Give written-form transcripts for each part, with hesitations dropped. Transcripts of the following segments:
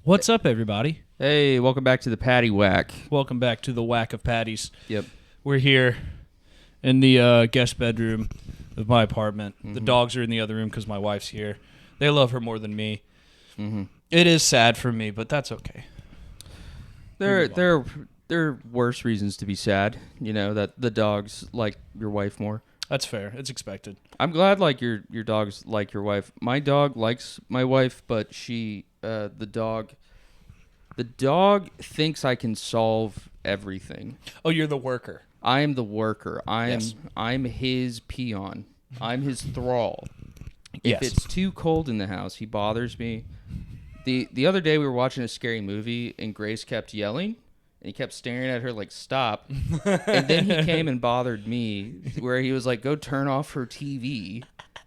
What's up, everybody? Hey, welcome back to the Patty Whack. Welcome back to the Whack of Patties. Yep. We're here in the guest bedroom of my apartment. Mm-hmm. The dogs are in the other room because my wife's here. They love her more than me. Mm-hmm. It is sad for me, but that's okay. There are worse reasons to be sad. You know that the dogs like your wife more. That's fair. It's expected. I'm glad your dogs like your wife. My dog likes my wife, but the dog thinks I can solve everything. Oh, you're the worker. I am the worker. Yes. I'm his peon. I'm his thrall. Yes. If it's too cold in the house, he bothers me. The other day we were watching a scary movie and Grace kept yelling. And he kept staring at her like, stop. And then he came and bothered me where he was like, go turn off her TV.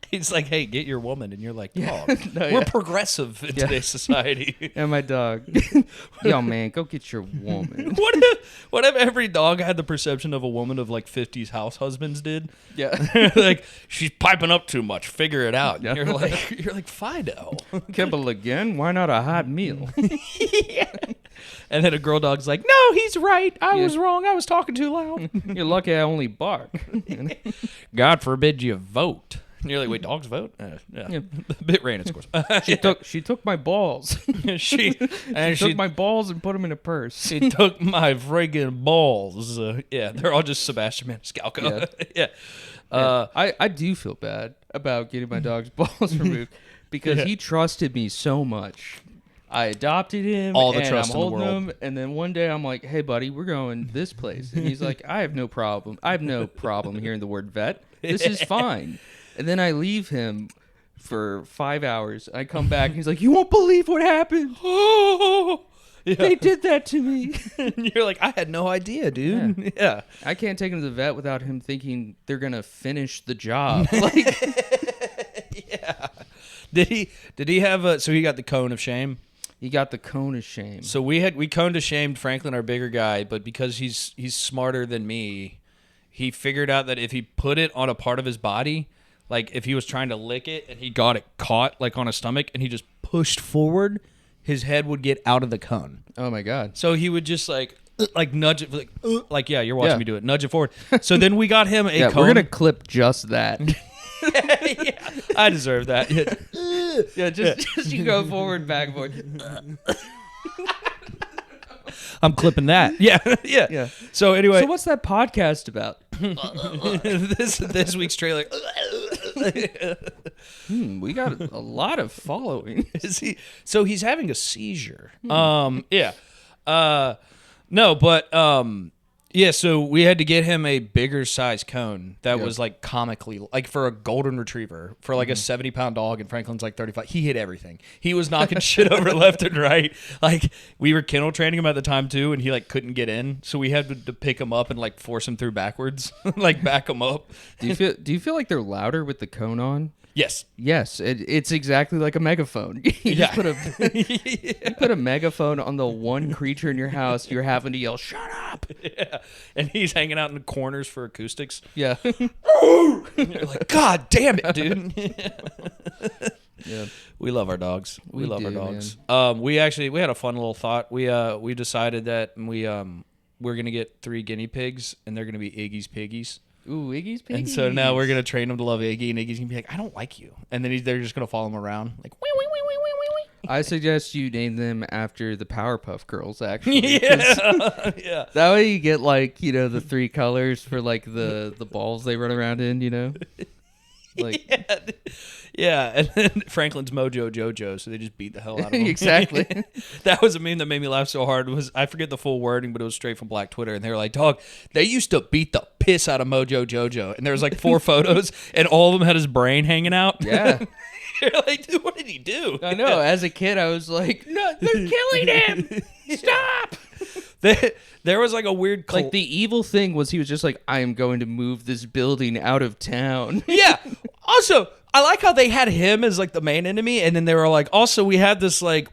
He's like, hey, get your woman. And you're like, Yeah. dog. No, We're yeah. progressive in today's society. And my dog, yo, man, go get your woman. What if every dog had the perception of a woman of like 50s house husbands did? Yeah. Like, she's piping up too much. Figure it out. Yeah. And you're like, Fido. Kibble again? Why not a hot meal? Yeah. And then a girl dog's like, no, he's right. I was wrong. I was talking too loud. You're lucky I only bark. God forbid you vote. And you're like, wait, dogs vote? Yeah. Bit ran its course. She took my balls. She took my balls and put them in a purse. She took my friggin' balls. Yeah, they're all just Sebastian Maniscalco. Yeah. I do feel bad about getting my dog's balls removed because he trusted me so much. I adopted him. All the and trust I'm in the holding world. him, and then one day I'm like, hey, buddy, we're going this place. And he's like, I have no problem. I have no problem hearing the word vet. This is fine. And then I leave him for 5 hours. I come back, and he's like, you won't believe what happened. Yeah. They did that to me. And you're like, I had no idea, dude. Yeah. I can't take him to the vet without him thinking they're going to finish the job. Like, Yeah. Did he have so he got the cone of shame? he got the cone of shame. So we cone to shamed Franklin, our bigger guy, but because he's smarter than me, he figured out that if he put it on a part of his body, like if he was trying to lick it and he got it caught like on his stomach and he just pushed forward, his head would get out of the cone. Oh, my God. So he would just like nudge it, like yeah, you're watching me do it, nudge it forward. So then we got him a cone. We're going to clip just that. Yeah, I deserve that. Yeah, just you go forward, back, forward. I'm clipping that. Yeah. So anyway, So what's that podcast about? this week's trailer. We got a lot of following. So he's having a seizure. Yeah. No, but yeah, so we had to get him a bigger size cone that was like comically, like for a golden retriever, for like a 70-pound dog, and Franklin's like 35. He hit everything. He was knocking shit over left and right. Like we were kennel training him at the time too, and he like couldn't get in, so we had to pick him up and like force him through backwards, like back him up. Do you feel like they're louder with the cone on? Yes. Yes, it's exactly like a megaphone. You just put a megaphone on the one creature in your house you're having to yell, shut up! Yeah. And he's hanging out in the corners for acoustics. Yeah. And you're like, God damn it, dude. Yeah. We love our dogs. We love our do, dogs. We had a fun little thought. We decided that we're gonna get 3 guinea pigs, and they're gonna be Iggy's piggies. Ooh, Iggy's piggies. And so now we're gonna train them to love Iggy, and Iggy's gonna be like, I don't like you, and then they're just gonna follow him around like, wee wee wee wee wee wee. I suggest you name them after the Powderpuff Girls, actually. Yeah, yeah. That way you get like, the 3 colors for like the balls they run around in, Like Yeah, and then Franklin's Mojo Jojo, so they just beat the hell out of him. Exactly. That was a meme that made me laugh so hard. I forget the full wording, but it was straight from Black Twitter, and they were like, dog, they used to beat the piss out of Mojo Jojo. And there was like 4 photos, and all of them had his brain hanging out. Yeah. You're like, dude, what did he do? I know. As a kid, I was like, no, they're killing him. Stop. There was like a weird... Like the evil thing was he was just like, I am going to move this building out of town. Yeah. Also, I like how they had him as like the main enemy, and then they were like, also we had this like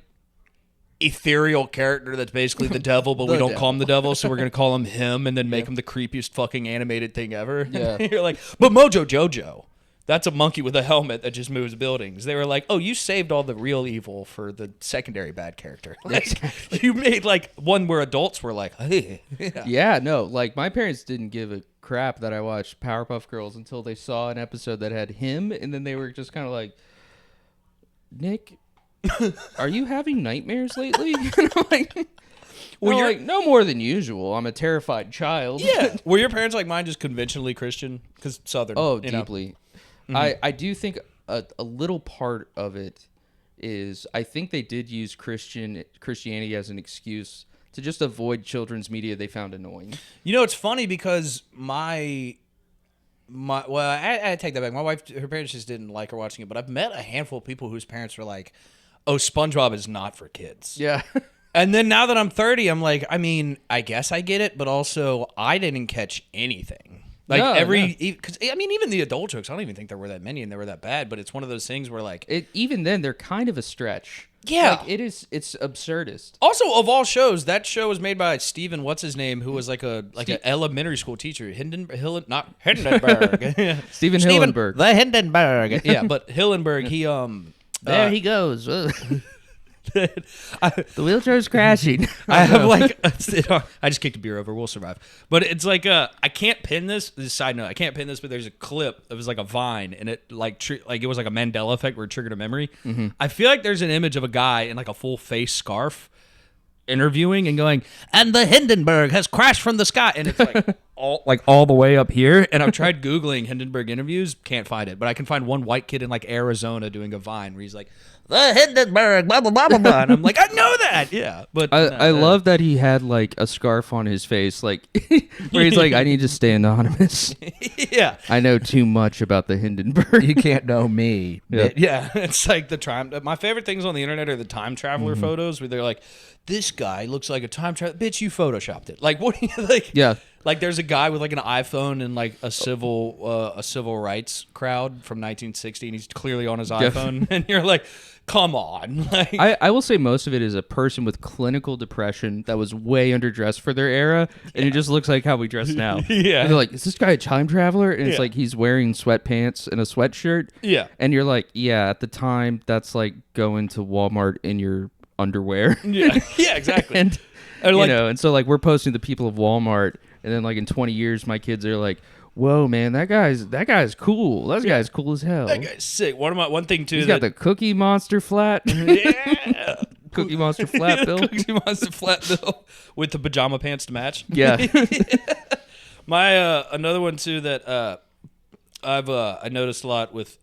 ethereal character that's basically the devil, but we don't call him the devil, so we're gonna call him, and then make him the creepiest fucking animated thing ever. Yeah. You're like, but Mojo Jojo, That's a monkey with a helmet that just moves buildings. They were like, oh, you saved all the real evil for the secondary bad character. Like, you made like one where adults were like, hey. Yeah, no, like my parents didn't give a crap that I watched Powerpuff Girls until they saw an episode that had him, and then they were just kind of like, Nick, are you having nightmares lately? And I'm like, well, you're like, no more than usual. I'm a terrified child. Yeah. Were your parents like mine, just conventionally Christian? Because Southern. Oh, you know? deeply. Mm-hmm. I do think a little part of it is I think they did use Christianity as an excuse to just avoid children's media they found annoying. You know, it's funny because I take that back. My wife, her parents just didn't like her watching it, but I've met a handful of people whose parents were like, oh, SpongeBob is not for kids. Yeah. And then now that I'm 30, I'm like, I mean, I guess I get it, but also I didn't catch anything. Like because I mean, even the adult jokes, I don't even think there were that many and they were that bad. But it's one of those things where like, even then they're kind of a stretch. Yeah, like it's absurdist. Also, of all shows, that show was made by Steven, what's his name, who was like an elementary school teacher, Hindenburg. Steven Hillenburg, the Hindenburg. Yeah, but Hillenburg, he there he goes. The wheelchair's crashing. I have like I just kicked a beer over. We'll survive. But it's like I can't pin this. This is a side note. I can't pin this, but there's a clip. It was like a Vine, and it like it was like a Mandela effect where it triggered a memory. Mm-hmm. I feel like there's an image of a guy in like a full face scarf interviewing and going, and the Hindenburg has crashed from the sky, and it's like all the way up here. And I've tried Googling Hindenburg interviews, can't find it, but I can find one white kid in like Arizona doing a Vine where he's like, the Hindenburg, blah, blah, blah, blah, blah. And I'm like, I know that. Yeah. But I love that he had like a scarf on his face, like where he's like, I need to stay anonymous. Yeah. I know too much about the Hindenburg. You can't know me. Yeah. It's like the time. My favorite things on the internet are the time traveler photos where they're like, this guy looks like a time traveler. Bitch, you photoshopped it. Like, what do you like? Yeah. Like, there's a guy with like an iPhone and like a civil rights crowd from 1960, and he's clearly on his iPhone, and you're like, come on. Like, I will say most of it is a person with clinical depression that was way underdressed for their era, and it just looks like how we dress now. Yeah. And they're like, is this guy a time traveler? And it's like he's wearing sweatpants and a sweatshirt. Yeah. And you're like, yeah, at the time, that's like going to Walmart in your underwear. Yeah. Yeah, exactly. And like, and so like we're posting the people of Walmart, and then like in 20 years, my kids are like, whoa, man, that guy's cool. That guy's cool as hell. That guy's sick. One thing too. He's got the Cookie Monster flat. Yeah. Cookie Monster flat bill. Cookie Monster flat bill with the pajama pants to match. Yeah. My another one too that I noticed a lot with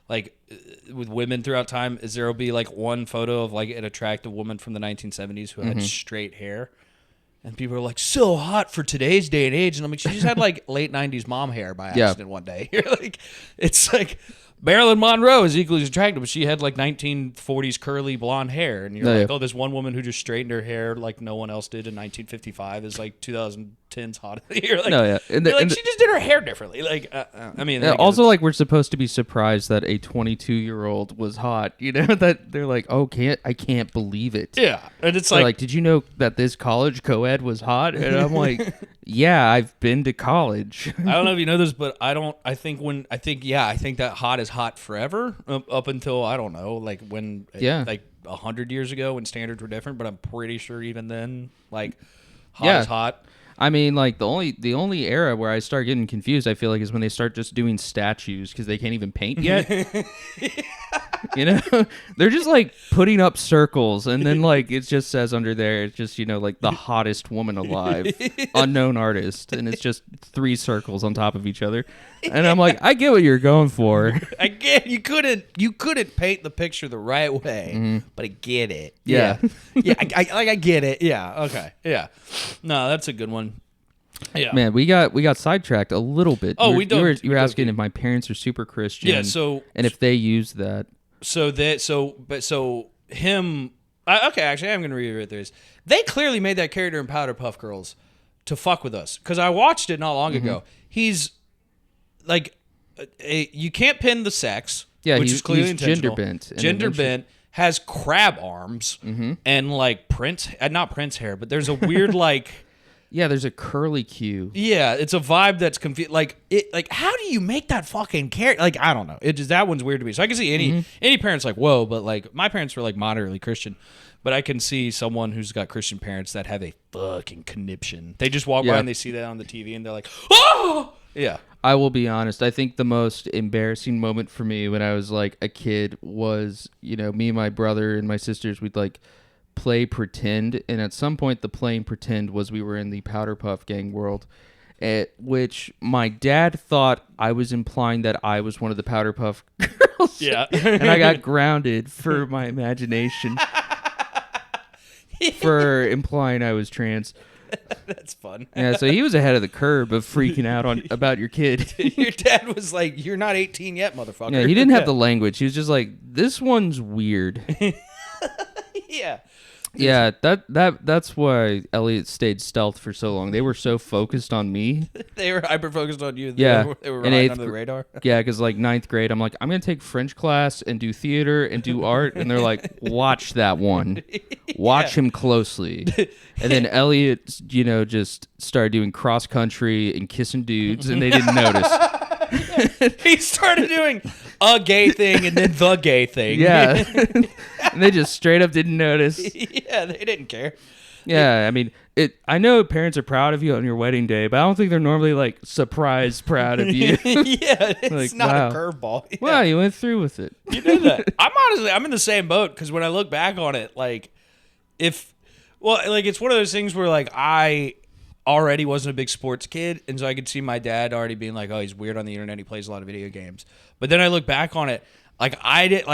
with women throughout time is there'll be like one photo of like an attractive woman from the 1970s who had straight hair. And people are like, so hot for today's day and age. And I'm like, she just had like late 90s mom hair by accident one day. You're like, it's like Marilyn Monroe is equally as attractive, but she had like 1940s curly blonde hair. And you're like, oh, this one woman who just straightened her hair like no one else did in 1955 is like 2010's hot. You're like, she just did her hair differently. Like, I mean, also like we're supposed to be surprised that a 22-year-old was hot. You know, that they're like, oh, I can't believe it. Yeah, and it's like, did you know that this college co-ed was hot? And I'm like, yeah, I've been to college. I don't know if you know this, but I think that hot is hot forever up until I don't know, like when like 100 years ago when standards were different. But I'm pretty sure even then, like hot is hot. I mean, like the only era where I start getting confused, I feel like, is when they start just doing statues because they can't even paint yet. You know, they're just like putting up circles, and then like it just says under there, it's just like the hottest woman alive, unknown artist, and it's just 3 circles on top of each other. And I'm like, I get what you're going for. I get you couldn't paint the picture the right way, but I get it. Yeah. I get it. Yeah. Okay. Yeah. No, that's a good one. Yeah. Man, we got sidetracked a little bit. Oh, you were asking if my parents are super Christian. Yeah. So and if they use that. Okay, actually, I'm going to reiterate this. They clearly made that character in Powderpuff Girls to fuck with us because I watched it not long ago. He's like, you can't pin the sex, which is clearly intentional. Gender bent, has crab arms and like not Prince hair, but there's a weird like Yeah, there's a curly Q. Yeah, it's a vibe that's confused. Like how do you make that fucking character? Like, I don't know. It just, that one's weird to me. So I can see any parents like, whoa, but like my parents were like moderately Christian, but I can see someone who's got Christian parents that have a fucking conniption. They just walk by and they see that on the TV and they're like, oh, yeah. I will be honest. I think the most embarrassing moment for me when I was like a kid was, me and my brother and my sisters, we'd like play pretend, and at some point the playing pretend was we were in the Powderpuff Gang world, at which my dad thought I was implying that I was one of the Powderpuff Girls. Yeah. And I got grounded for my imagination for implying I was trans. That's fun. Yeah, so he was ahead of the curve of freaking out about your kid. Your dad was like, "You're not 18 yet, motherfucker." Yeah, he didn't have the language. He was just like, "This one's weird." Yeah. Yeah, that's why Elliot stayed stealth for so long. They were so focused on me. They were hyper focused on you. Yeah, they were riding under the radar. Yeah, because like 9th grade, I'm like, I'm gonna take French class and do theater and do art, and they're like, watch that one, watch him closely. And then Elliot, just started doing cross country and kissing dudes, and they didn't notice. He started doing a gay thing and then the gay thing. Yeah. And they just straight up didn't notice. Yeah, they didn't care. Yeah, I mean, I know parents are proud of you on your wedding day, but I don't think they're normally like surprised proud of you. Yeah, it's like, not wow. a curveball. Yeah. Wow, you went through with it. You did that. I'm in the same boat, because when I look back on it, like, it's one of those things where like I already wasn't a big sports kid, and so I could see my dad already being like, oh, he's weird on the internet, he plays a lot of video games. But then I look back on it, I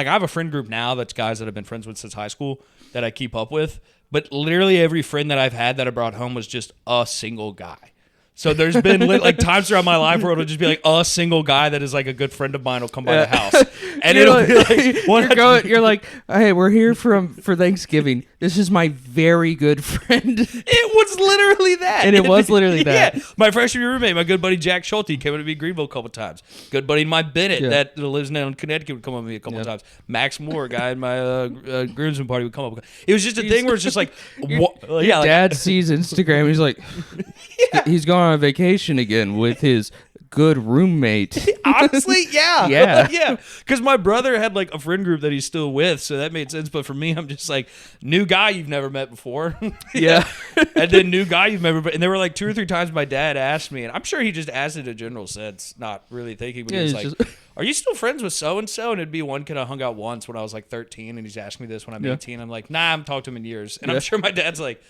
have a friend group now that's guys that I've been friends with since high school that I keep up with, but literally every friend that I've had that I brought home was just a single guy. So there's been like times throughout my life where it'll just be like a single guy that is like a good friend of mine will come by the house, and it'll be like you're like, hey, we're here for Thanksgiving. This is my very good friend. It was literally that, and it was literally that. Yeah, my freshman year roommate, my good buddy Jack Schulte, came up to me in Greenville a couple times. Good buddy Mike Bennett that lives now in Connecticut would come up to me a couple times. Max Moore, guy in my groomsmen party, would come up. It was just a thing where it's just like, dad sees Instagram. He's like, he's going on a vacation again with his good roommate. Honestly, yeah. Yeah. Yeah. Because my brother had like a friend group that he's still with, so that made sense. But for me, I'm just like, new guy you've never met before. Yeah. And then new guy you've never met. And there were like 2 or 3 times my dad asked me, and I'm sure he just asked it in a general sense, not really thinking, but he was like, are you still friends with so-and-so? And it'd be one kid I hung out once when I was like 13, and he's asking me this when I'm 18. I'm like, nah, I haven't talked to him in years. And I'm sure my dad's like,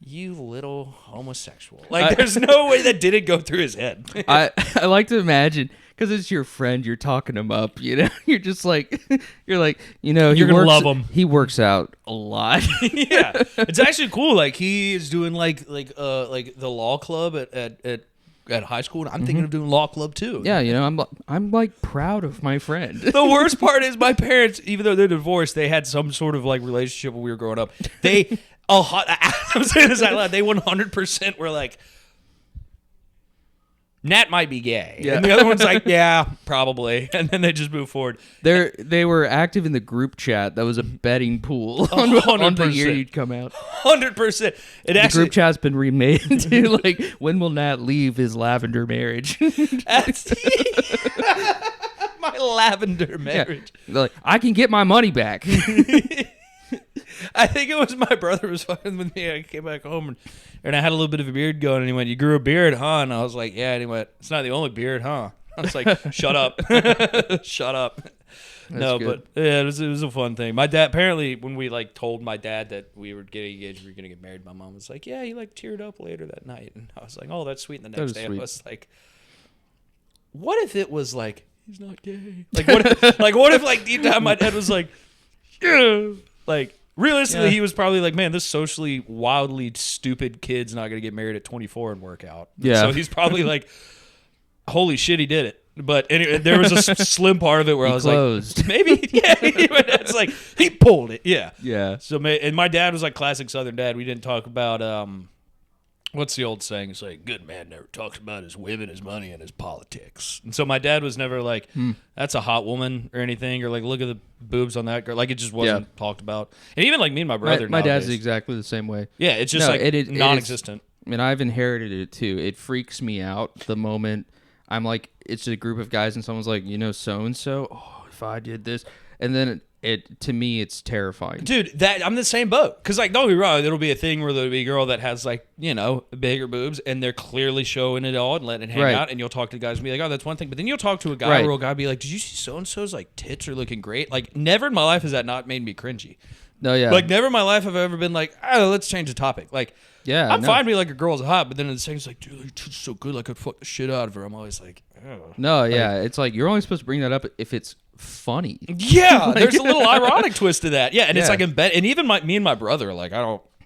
you little homosexual. Like, there's no way that didn't go through his head. I like to imagine, because it's your friend, you're talking him up, you're just like, you're like, you're going to love him. He works out a lot. Yeah. It's actually cool. Like, he is doing like the law club at high school, and I'm thinking of doing law club too. Yeah, I'm like proud of my friend. The worst part is my parents, even though they're divorced, they had some sort of like relationship when we were growing up. I'm saying this out loud. They 100% were like, Nat might be gay. Yeah. And the other one's like, yeah, probably. And then they just move forward. They were active in the group chat. That was a betting pool on the year you'd come out. 100%. The group chat's been remade into like, when will Nat leave his lavender marriage? My lavender marriage. Yeah. Like, I can get my money back. I think it was my brother was fucking with me. I came back home and I had a little bit of a beard going, and he went, you grew a beard, huh? And I was like, yeah. And he went, it's not the only beard, huh? I was like, shut up. Shut up. No, good. But yeah, it was a fun thing. My dad, apparently, when we like told my dad that we were getting engaged, we were going to get married, my mom was like, yeah, he like teared up later that night. And I was like, oh, that's sweet. And the next day I was like, what if it was like, he's not gay? Like, what if like deep down my dad was like, yeah. Like, realistically, he was probably like, man, this socially wildly stupid kid's not going to get married at 24 and work out. Yeah. So he's probably like, holy shit, he did it. But anyway, there was a slim part of it where I was like, maybe, yeah. It's like, he pulled it. Yeah. Yeah. So, and my dad was like classic Southern dad. We didn't talk about, what's the old saying? It's like, good man never talks about his women, his money, and his politics. And so my dad was never like, that's a hot woman or anything, or like, look at the boobs on that girl. Like, it just wasn't talked about. And even like me and my brother my dad's exactly the same way. Yeah, it's just it is non-existent. mean, I've inherited it too. It freaks me out the moment I'm like, it's a group of guys and someone's like, so and so. Oh, if I did this, and then it to me, it's terrifying, dude. I'm the same boat. Because don't get me wrong, there'll be a thing where there'll be a girl that has bigger boobs, and they're clearly showing it all and letting it hang out, and you'll talk to the guys and be like, oh, that's one thing. But then you'll talk to a guy, or a guy, be like, did you see so and so's tits are looking great? Never in my life has that not made me cringy. No, yeah. Never in my life have I ever been like, oh, let's change the topic. Yeah, I'm fine being like a girl's hot, but then in the same, it's like, dude, your tits so good, I could fuck the shit out of her. I'm always like, oh. No, yeah, it's like you're only supposed to bring that up if it's funny. Yeah, there's a little ironic twist to that. Yeah, and it's embedded. And even me and my brother,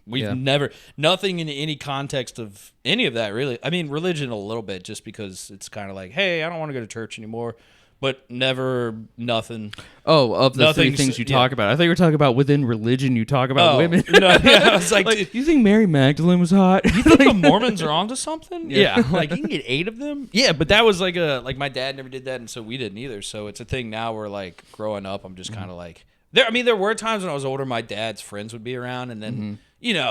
we've never, nothing in any context of any of that really. I mean, religion a little bit, just because it's kind of like, hey, I don't want to go to church anymore. But never nothing. Oh, of the three things you talk about. I thought you were talking about within religion you talk about women. No, I was like, you think Mary Magdalene was hot? You think the Mormons are onto something? Yeah. You can get 8 of them? Yeah, but that was my dad never did that, and so we didn't either. So it's a thing now where, growing up, I'm just kind of like... There were times when I was older, my dad's friends would be around, and then...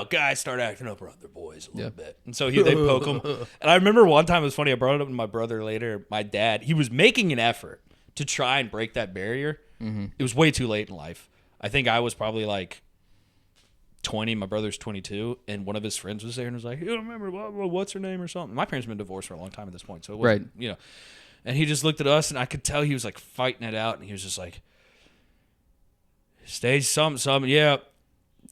guys start acting up around their boys a little bit. And so they poke them. And I remember one time, it was funny, I brought it up to my brother later, my dad, he was making an effort to try and break that barrier. Mm-hmm. It was way too late in life. I think I was probably 20, my brother's 22, and one of his friends was there and was like, you don't remember what's her name or something. My parents have been divorced for a long time at this point, so it wasn't, And he just looked at us, and I could tell he was fighting it out, and he was just like, stage something, yeah.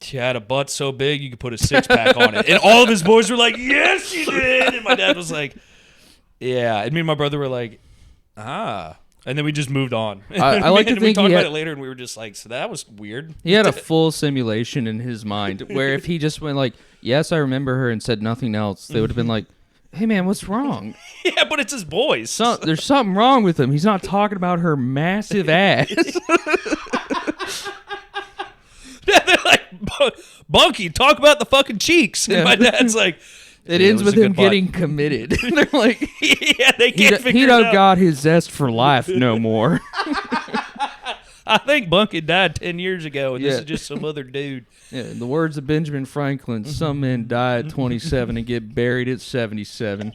She had a butt so big you could put a 6-pack on it. And all of his boys were like, yes, she did. And my dad was like, yeah. And me and my brother were like, ah. And then we just moved on. I like to think we talked about it later, and we were just like, so that was weird. He had a full simulation in his mind where if he just went yes, I remember her, and said nothing else, they would have been like, hey, man, what's wrong? Yeah, but it's his boys. There's something wrong with him. He's not talking about her massive ass. Yeah, they're like, Bunky, talk about the fucking cheeks. And my dad's like, it ends with him getting committed. They're like, yeah, they can't figure it out. He don't got his zest for life no more. I think Bunky died 10 years ago, and this is just some other dude. Yeah, in the words of Benjamin Franklin, some men die at 27 and get buried at 77.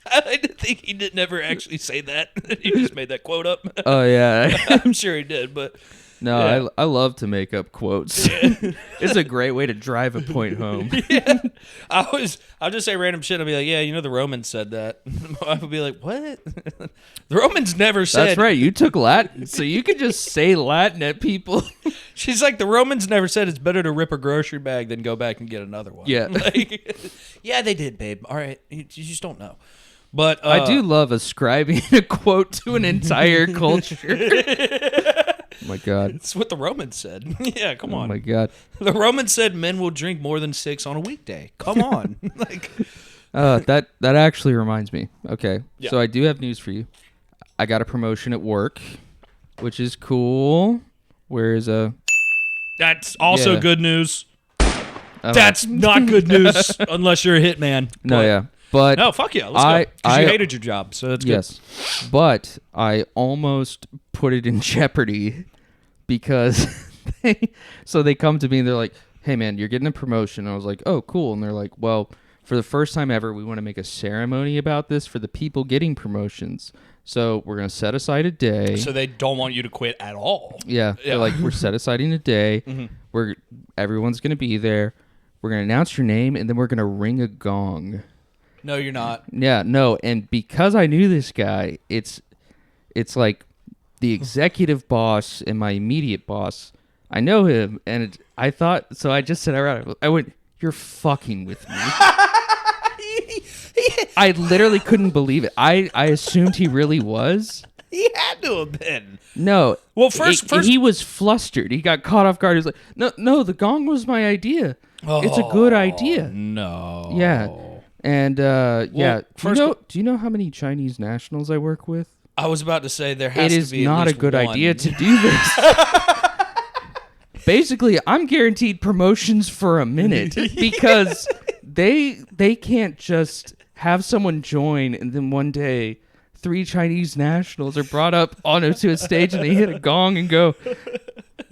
I like to think he did never actually say that. He just made that quote up. Oh, yeah. I'm sure he did, but... No, yeah. I love to make up quotes. It's a great way to drive a point home. Yeah. I'll just say random shit. I'll be like, yeah, the Romans said that. My wife will be like, what? The Romans never said. That's right. You took Latin, so you can just say Latin at people. She's like, the Romans never said it's better to rip a grocery bag than go back and get another one. Yeah. Yeah, they did, babe. All right. You just don't know. But I do love ascribing a quote to an entire culture. Oh my God. It's what the Romans said. Yeah, come on. Oh my God. The Romans said men will drink more than 6 on a weekday. Come on. That actually reminds me. Okay. Yeah. So I do have news for you. I got a promotion at work, which is cool. That's also good news. That's not good news unless you're a hitman. No, yeah. But no, fuck yeah, let's go. Because you hated your job, so that's good. Yes, but I almost put it in jeopardy because they come to me and they're like, hey man, you're getting a promotion. And I was like, oh, cool. And they're like, well, for the first time ever, we want to make a ceremony about this for the people getting promotions. So we're going to set aside a day. So they don't want you to quit at all. Yeah. They're like, we're set aside a day. Mm-hmm. Everyone's going to be there. We're going to announce your name, and then we're going to ring a gong. No, you're not. Yeah, no. And because I knew this guy, it's like the executive boss and my immediate boss. I know him, and I thought, so I just said, all right. I went, you're fucking with me. I literally couldn't believe it. I assumed he really was. He had to have been. No. Well, first he was flustered. He got caught off guard. He was like, no, the gong was my idea. Oh, it's a good idea. No. Yeah. And, yeah. Do you know how many Chinese nationals I work with? I was about to say there has to be It is not a good idea to do this. Basically, I'm guaranteed promotions for a minute because they can't just have someone join and then one day 3 Chinese nationals are brought up onto a stage and they hit a gong and go,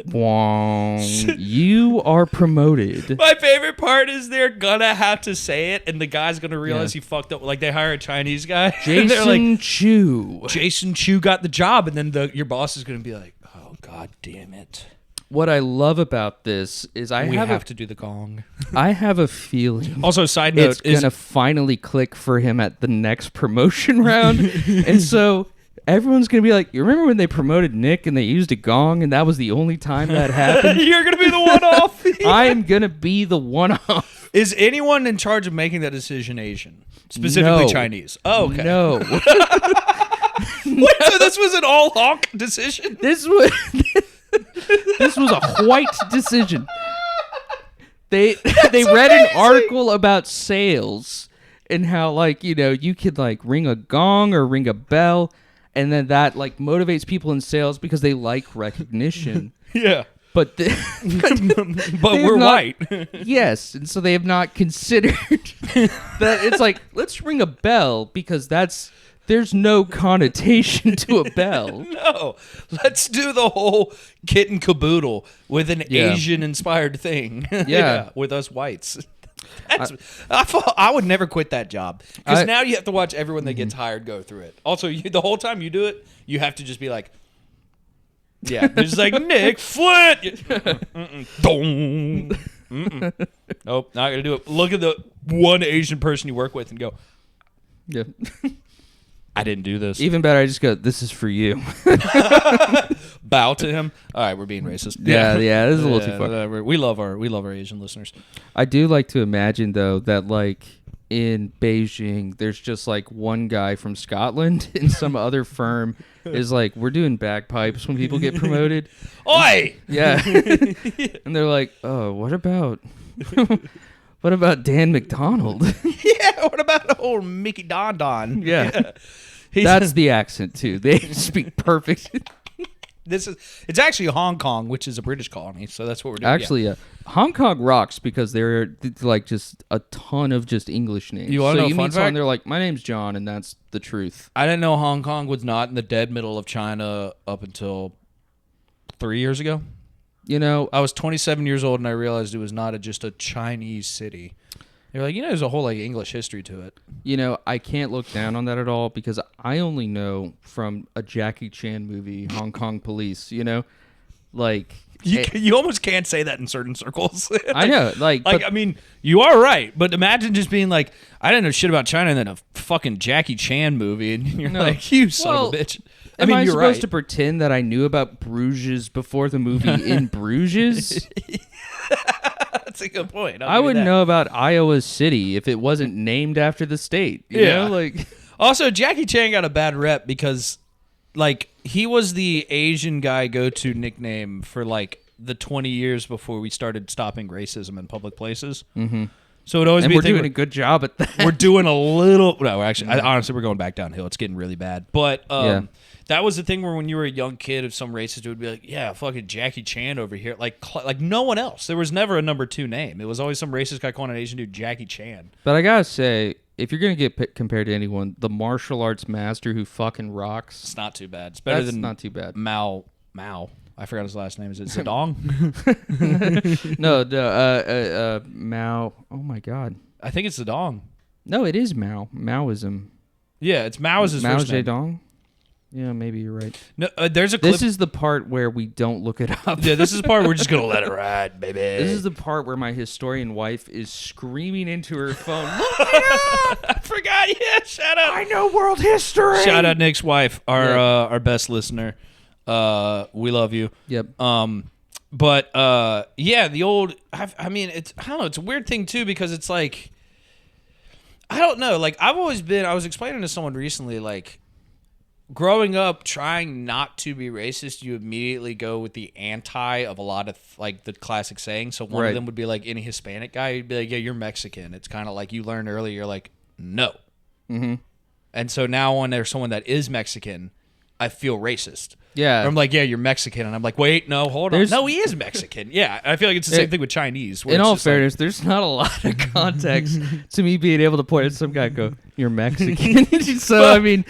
Wong, you are promoted. My favorite part is they're gonna have to say it, and the guy's gonna realize he fucked up. Like they hire a Chinese guy, Jason Chu. Jason Chu got the job, and then your boss is gonna be like, "Oh God damn it!" What I love about this is we have to do the gong. I have a feeling. Also, side note, it's gonna finally click for him at the next promotion round, and so everyone's gonna be like, "You remember when they promoted Nick and they used a gong, and that was the only time that happened?" You're gonna be the one-off. I am gonna be the one-off. Is anyone in charge of making that decision Asian, specifically No. Chinese? Oh, okay. No. Wait, so this was an all honk decision? This was a white decision. They read an article about sales and how, like, you know, you could like ring a gong or ring a bell, and then that like motivates people in sales because they like recognition. Yeah. But but we're white. Yes, and so they have not considered that it's like, let's ring a bell because there's no connotation to a bell. No, let's do the whole kit and caboodle with an Asian-inspired thing. Yeah. With us whites. I would never quit that job because now you have to watch everyone that gets hired go through it. Also, the whole time you do it, you have to just be like, yeah, there's like Nick Flint. Nope, not gonna do it. Look at the one Asian person you work with and go, Yeah. I didn't do this. Even better, I just go, this is for you. Bow to him. All right, we're being racist. Yeah, this is a little too far. We love our Asian listeners. I do like to imagine though that like in Beijing, there's just like one guy from Scotland and some other firm is like, we're doing bagpipes when people get promoted. Oi! Yeah. And they're like, oh, what about Dan McDonald? Yeah, what about old Mickey Don Don? Yeah. That's the accent too. They speak perfect. It's actually Hong Kong, which is a British colony, so that's what we're doing. Actually, yeah. Hong Kong rocks because they're like just a ton of just English names. You want to know a fun meet someone, fact? they're like, my name's John, and that's the truth. I didn't know Hong Kong was not in the dead middle of China up until 3 years ago. You know, I was 27 years old and I realized it was not just a Chinese city. They're like, there's a whole like English history to it. You know, I can't look down on that at all because I only know from a Jackie Chan movie, Hong Kong Police, you know? Like... You almost can't say that in certain circles. I know. I mean, you are right, but imagine just being like, I didn't know shit about China and then a fucking Jackie Chan movie, and you're like, you son of a bitch. Am I you're supposed right. to pretend that I knew about Bruges before the movie In Bruges? That's a good point. I wouldn't know about Iowa City if it wasn't named after the state. You know? Like, also, Jackie Chan got a bad rep because, like, he was the Asian guy go-to nickname for, like, the 20 years before we started stopping racism in public places. Mm-hmm. So it always and be we're doing a good job at that. We're doing a little... No, actually, honestly, we're going back downhill. It's getting really bad. But that was the thing where when you were a young kid, if some racist would be like, yeah, fucking Jackie Chan over here. Like no one else. There was never a number two name. It was always some racist guy calling an Asian dude Jackie Chan. But I gotta say, if you're gonna get compared to anyone, the martial arts master who fucking rocks. It's not too bad. It's better than not too bad. Mao. I forgot his last name. Is it Zedong? No, Mao. Oh my god. I think it's Zedong. No, it is Mao. Maoism. Yeah, it's Mao is his Mao first name. Zedong. Yeah, maybe you're right. No, there's a clip. This is the part where we don't look it up. Yeah, this is the part we're just gonna let it ride, baby. This is the part where my historian wife is screaming into her phone. Look it up! I forgot. Yeah, shout out. I know world history. Shout out Nick's wife, our best listener. We love you. Yep. But yeah, the old. I mean, I don't know. It's a weird thing too because it's like, I don't know. Like I was explaining to someone recently, like. Growing up, trying not to be racist, you immediately go with the anti of a lot of like the classic sayings. So one of them would be like any Hispanic guy, you'd be like, "Yeah, you're Mexican." It's kind of like you learned earlier, you're like, "No." Mm-hmm. And so now when there's someone that is Mexican, I feel racist. Yeah. Or I'm like, "Yeah, you're Mexican," and I'm like, "Wait, no, hold on, no, he is Mexican." Yeah, I feel like it's the same thing with Chinese. In all fairness, there's not a lot of context to me being able to point at some guy and go, "You're Mexican." So I mean.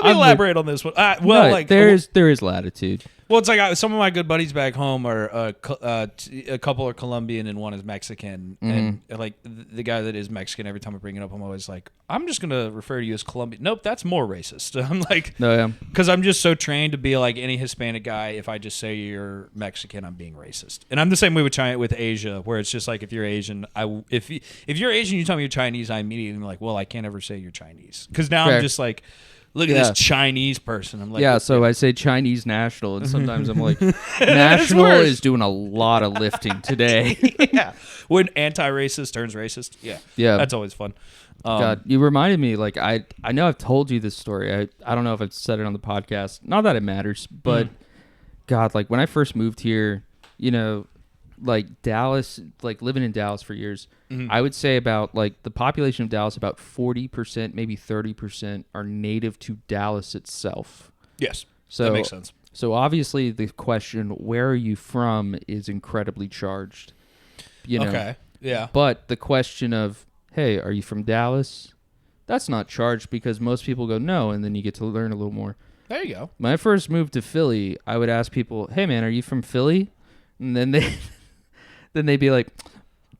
Let me elaborate on this one. Like there is latitude. Well, it's like some of my good buddies back home are a couple are Colombian and one is Mexican. And like the guy that is Mexican, every time I bring it up, I'm always like, I'm just going to refer to you as Colombian. Nope, that's more racist. I'm like, No, yeah. Because I'm just so trained to be like any Hispanic guy. If I just say you're Mexican, I'm being racist. And I'm the same way with China, with Asia, where it's just like if you're Asian, if you're Asian, you tell me you're Chinese, I immediately am like, well, I can't ever say you're Chinese. Because now Fair. I'm just like, look at this Chinese person. I'm like, Yeah, so I say Chinese national, and sometimes I'm like, national is doing a lot of lifting today. Yeah, when anti-racist turns racist. Yeah, that's always fun. God, you reminded me. Like I know I've told you this story. I don't know if I've said it on the podcast. Not that it matters, but God, like when I first moved here, you know, like Dallas, like living in Dallas for years, I would say about like the population of Dallas, about 40%, maybe 30% are native to Dallas itself. Yes, so that makes sense. So obviously the question, where are you from, is incredibly charged. You know? Okay, yeah. But the question of, hey, are you from Dallas? That's not charged because most people go no, and then you get to learn a little more. There you go. When I first moved to Philly, I would ask people, hey man, are you from Philly? And then they'd be like,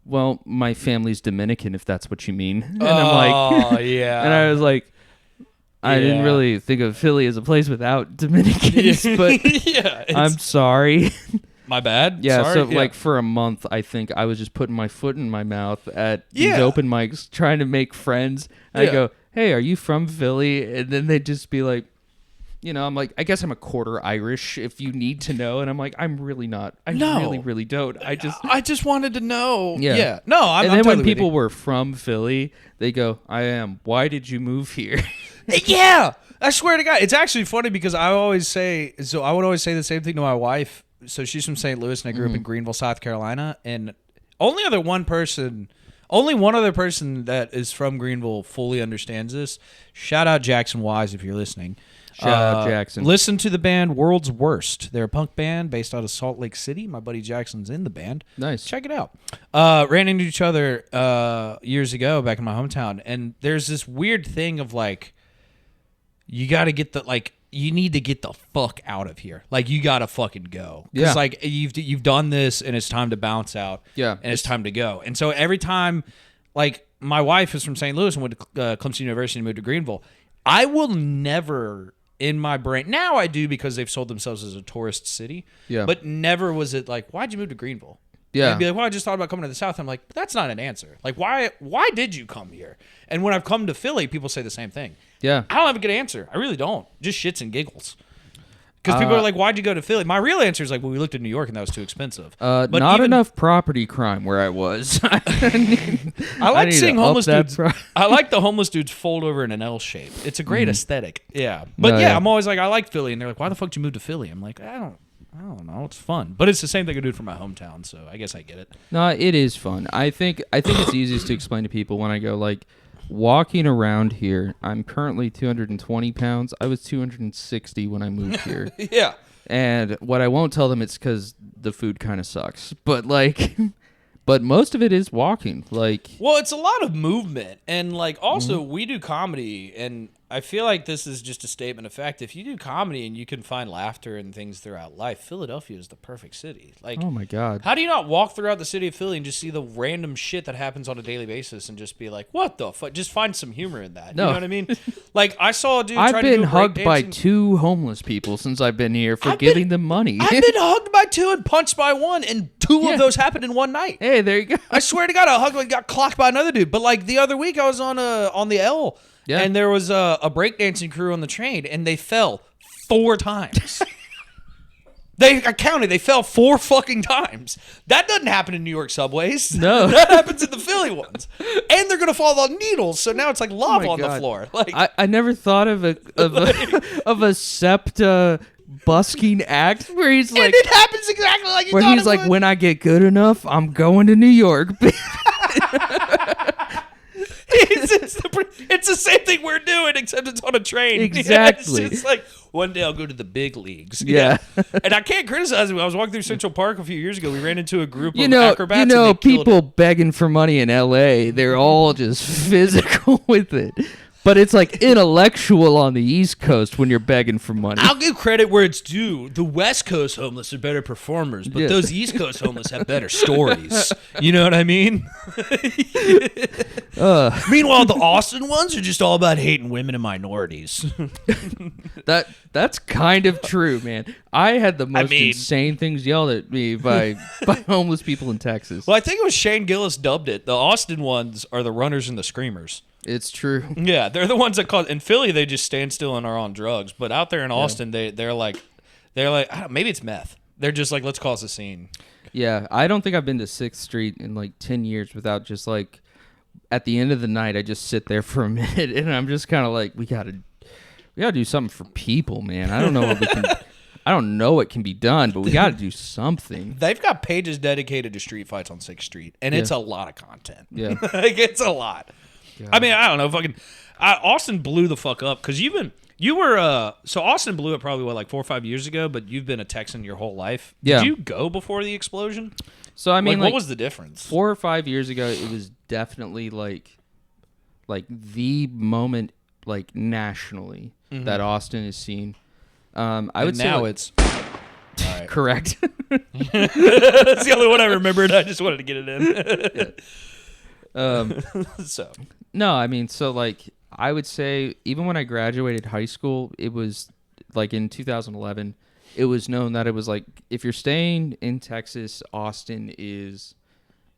well, my family's Dominican, if that's what you mean. And I'm like, oh, yeah. And I was like, I didn't really think of Philly as a place without Dominicans, but I'm sorry. My bad. Yeah, Sorry. so like for a month, I think I was just putting my foot in my mouth at these open mics, trying to make friends. And I go, hey, are you from Philly? And then they'd just be like, you know, I'm like, I guess I'm a quarter Irish if you need to know. And I'm like, I'm really not. I really don't. I just wanted to know. Yeah. No, And then I'm when totally people were from Philly, they go, I am. Why did you move here? Yeah. I swear to God. It's actually funny because I would always say the same thing to my wife. So she's from St. Louis and I grew up in Greenville, South Carolina. And only one other person that is from Greenville fully understands this. Shout out Jackson Wise if you're listening. Shout out Jackson. Listen to the band World's Worst. They're a punk band based out of Salt Lake City. My buddy Jackson's in the band. Nice. Check it out. Ran into each other years ago back in my hometown. And there's this weird thing of like, you got to get you need to get the fuck out of here. Like, you got to fucking go. Because, like, you've done this, and it's time to bounce out. Yeah. And it's time to go. And so every time, like, my wife is from St. Louis and went to Clemson University and moved to Greenville, I will never, in my brain, now I do because they've sold themselves as a tourist city. Yeah. But never was it like, why'd you move to Greenville? Yeah. And be like, well, I just thought about coming to the South. I'm like, that's not an answer. Like, why did you come here? And when I've come to Philly, people say the same thing. Yeah. I don't have a good answer. I really don't. Just shits and giggles. Because people are like, why'd you go to Philly? My real answer is like, well, we looked at New York and that was too expensive. But not enough property crime where I was. I like seeing homeless dudes. I like the homeless dudes fold over in an L shape. It's a great aesthetic. Yeah. But I'm always like, I like Philly. And they're like, why the fuck did you move to Philly? I'm like, I don't know. It's fun. But it's the same thing I do for my hometown. So I guess I get it. No, it is fun. I think it's easiest to explain to people when I go like, walking around here, I'm currently 220 pounds. I was 260 when I moved here. Yeah. And what I won't tell them, it's because the food kind of sucks. But like, but most of it is walking. Like, well, it's a lot of movement, and like also we do comedy, and I feel like this is just a statement of fact. If you do comedy and you can find laughter and things throughout life, Philadelphia is the perfect city. Like, oh my God. How do you not walk throughout the city of Philly and just see the random shit that happens on a daily basis and just be like, what the fuck? Just find some humor in that. No. You know what I mean? Like, I saw a dude I've try to do been hugged by breakdancing. 2 homeless people since I've been here for giving them money. I've been hugged by 2 and punched by 1, and 2 of those happened in one night. Hey, there you go. I swear to God, I got clocked by another dude. But like the other week, I was on the L, and there was a breakdancing crew on the train, and they fell 4 times. I counted. They fell 4 fucking times. That doesn't happen in New York subways. No, that happens in the Philly ones, and they're gonna fall on needles. So now it's like lava on the floor. Like, I never thought of a SEPTA busking act where he's like, and it happens exactly like you where thought he's it like, would. when I get good enough, I'm going to New York. It's the same thing we're doing, except it's on a train. Exactly. It's just like, one day I'll go to the big leagues. Yeah. And I can't criticize him. I was walking through Central Park a few years ago. We ran into a group of acrobats. You and know, they killed people it. begging for money in L.A., they're all just physical with it. But it's like intellectual on the East Coast when you're begging for money. I'll give credit where it's due. The West Coast homeless are better performers, but those East Coast homeless have better stories. You know what I mean? Meanwhile, the Austin ones are just all about hating women and minorities. That's kind of true, man. I had the most insane things yelled at me by homeless people in Texas. Well, I think it was Shane Gillis dubbed it. The Austin ones are the runners and the screamers. It's true. Yeah, they're the ones that cause. In Philly, they just stand still and are on drugs. But out there in Austin, they're like, I don't, maybe it's meth. They're just like, let's cause a scene. Yeah, I don't think I've been to 6th Street in like 10 years without just like, at the end of the night, I just sit there for a minute and I'm just kind of like, we gotta do something for people, man. I don't know what we can. I don't know what can be done, but we got to do something. They've got pages dedicated to street fights on 6th Street, and it's a lot of content. Yeah, like it's a lot. God. I mean, I don't know. Austin blew the fuck up because you were so Austin blew up probably like 4 or 5 years ago, but you've been a Texan your whole life. Yeah. Did you go before the explosion? So I mean, what was the difference? 4 or 5 years ago, it was definitely like the moment, like nationally, that Austin is seen. I would say now like, it's all right. Correct. That's the only one I remembered. I just wanted to get it in. So no, I mean, so like I would say even when I graduated high school, it was like in 2011, it was known that it was like if you're staying in Texas, Austin is,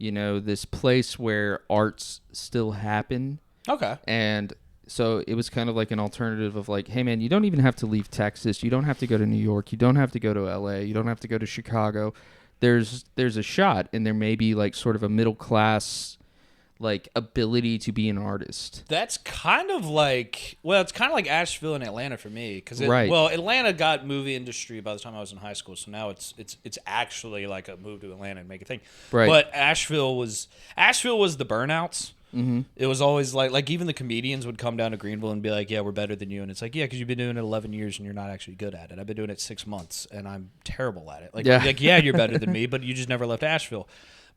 this place where arts still happen. Okay. And so it was kind of like an alternative of like, hey man, you don't even have to leave Texas. You don't have to go to New York. You don't have to go to LA. You don't have to go to Chicago. There's a shot, and there may be like sort of a middle class like ability to be an artist. That's kind of like, it's kind of like Asheville and Atlanta for me, because Atlanta got movie industry by the time I was in high school, so now it's actually like a move to Atlanta and make a thing. Right. But Asheville was the burnouts. Mm-hmm. It was always like even the comedians would come down to Greenville and be like, yeah, we're better than you, and it's like, yeah, because you've been doing it 11 years and you're not actually good at it. I've been doing it 6 months and I'm terrible at it. Yeah, you're better than me, but you just never left Asheville.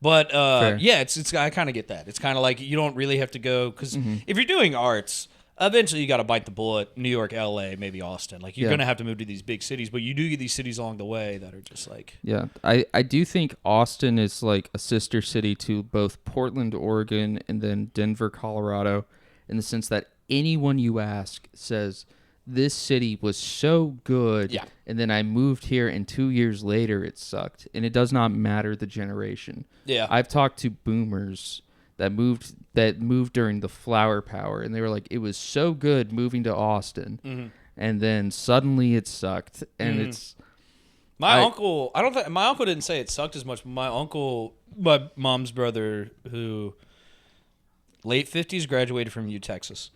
But it's I kind of get that. It's kind of like you don't really have to go, because if you're doing arts, eventually you got to bite the bullet. New York, LA, maybe Austin. Like you're gonna have to move to these big cities, but you do get these cities along the way that are just like. Yeah, I do think Austin is like a sister city to both Portland, Oregon, and then Denver, Colorado, in the sense that anyone you ask says this city was so good. Yeah. And then I moved here, and 2 years later it sucked. And it does not matter the generation. Yeah. I've talked to boomers that moved during the flower power, and they were like, it was so good moving to Austin. And then suddenly it sucked. And it's my uncle didn't say it sucked as much, but my uncle, my mom's brother, who late 50s, graduated from U Texas.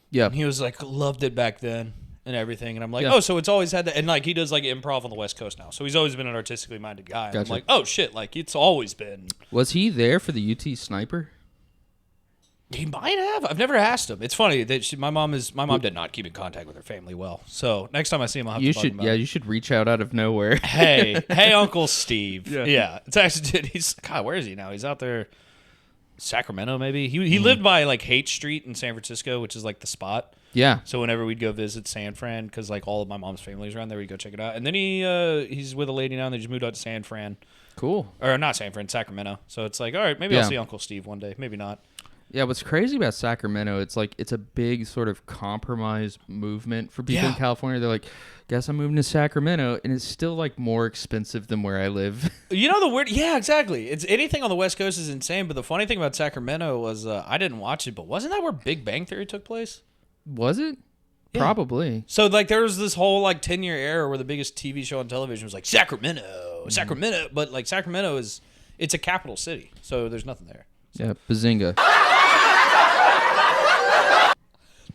Yeah. And he was like, loved it back then and everything. And I'm like, oh, so it's always had that. And like, he does like improv on the West Coast now. So he's always been an artistically minded guy. And I'm like, oh shit, like it's always been. Was he there for the UT Sniper? He might have. I've never asked him. It's funny that my mom did not keep in contact with her family well. So next time I see him, I'll have to bug him out. You should reach out of nowhere. Hey, Uncle Steve. Yeah. It's actually, God, where is he now? He's out there. Sacramento, maybe. He lived by like Haight Street in San Francisco, which is like the spot. Yeah. So whenever we'd go visit San Fran, because like all of my mom's family's around there, we'd go check it out. And then he's with a lady now, and they just moved out to San Fran. Cool. Or not San Fran, Sacramento. So it's like, all right, maybe I'll see Uncle Steve one day. Maybe not. Yeah, what's crazy about Sacramento, it's like it's a big sort of compromise movement for people in California. They're like, guess I'm moving to Sacramento, and it's still like more expensive than where I live. You know the weird, yeah, exactly. It's anything on the West Coast is insane, but the funny thing about Sacramento was I didn't watch it, but wasn't that where Big Bang Theory took place? Was it? Yeah. Probably. So like there was this whole like 10-year era where the biggest TV show on television was like Sacramento, but like Sacramento it's a capital city, so there's nothing there. So. Yeah, bazinga.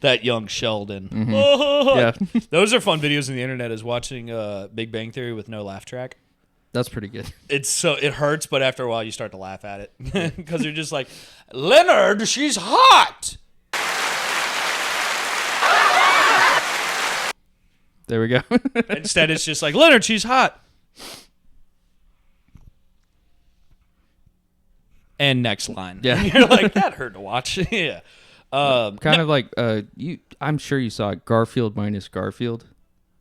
That young Sheldon. Yeah. Those are fun videos on the internet, is watching Big Bang Theory with no laugh track. That's pretty good. It hurts, but after a while you start to laugh at it. Because you're just like, Leonard, she's hot! There we go. Instead it's just like, Leonard, she's hot. And next line. Yeah. You're like, that hurt to watch. Yeah. Kind of like you. I'm sure you saw it. Garfield minus Garfield.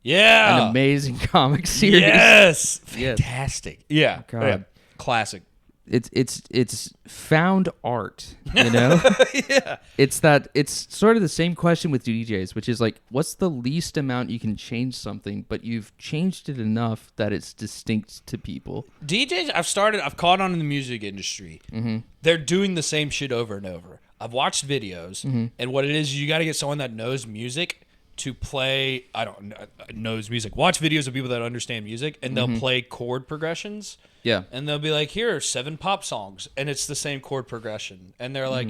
Yeah. An amazing comic series. Yes. Fantastic. Yeah. God. Yeah. Classic. It's found art, you know? Yeah. It's sort of the same question with DJs, which is like, what's the least amount you can change something, but you've changed it enough that it's distinct to people? DJs, I've caught on in the music industry. Mm-hmm. They're doing the same shit over and over. I've watched videos, and what it is, you got to get someone that knows music to play. Knows music. Watch videos of people that understand music, and they'll play chord progressions. Yeah. And they'll be like, here are 7 pop songs, and it's the same chord progression. And they're like,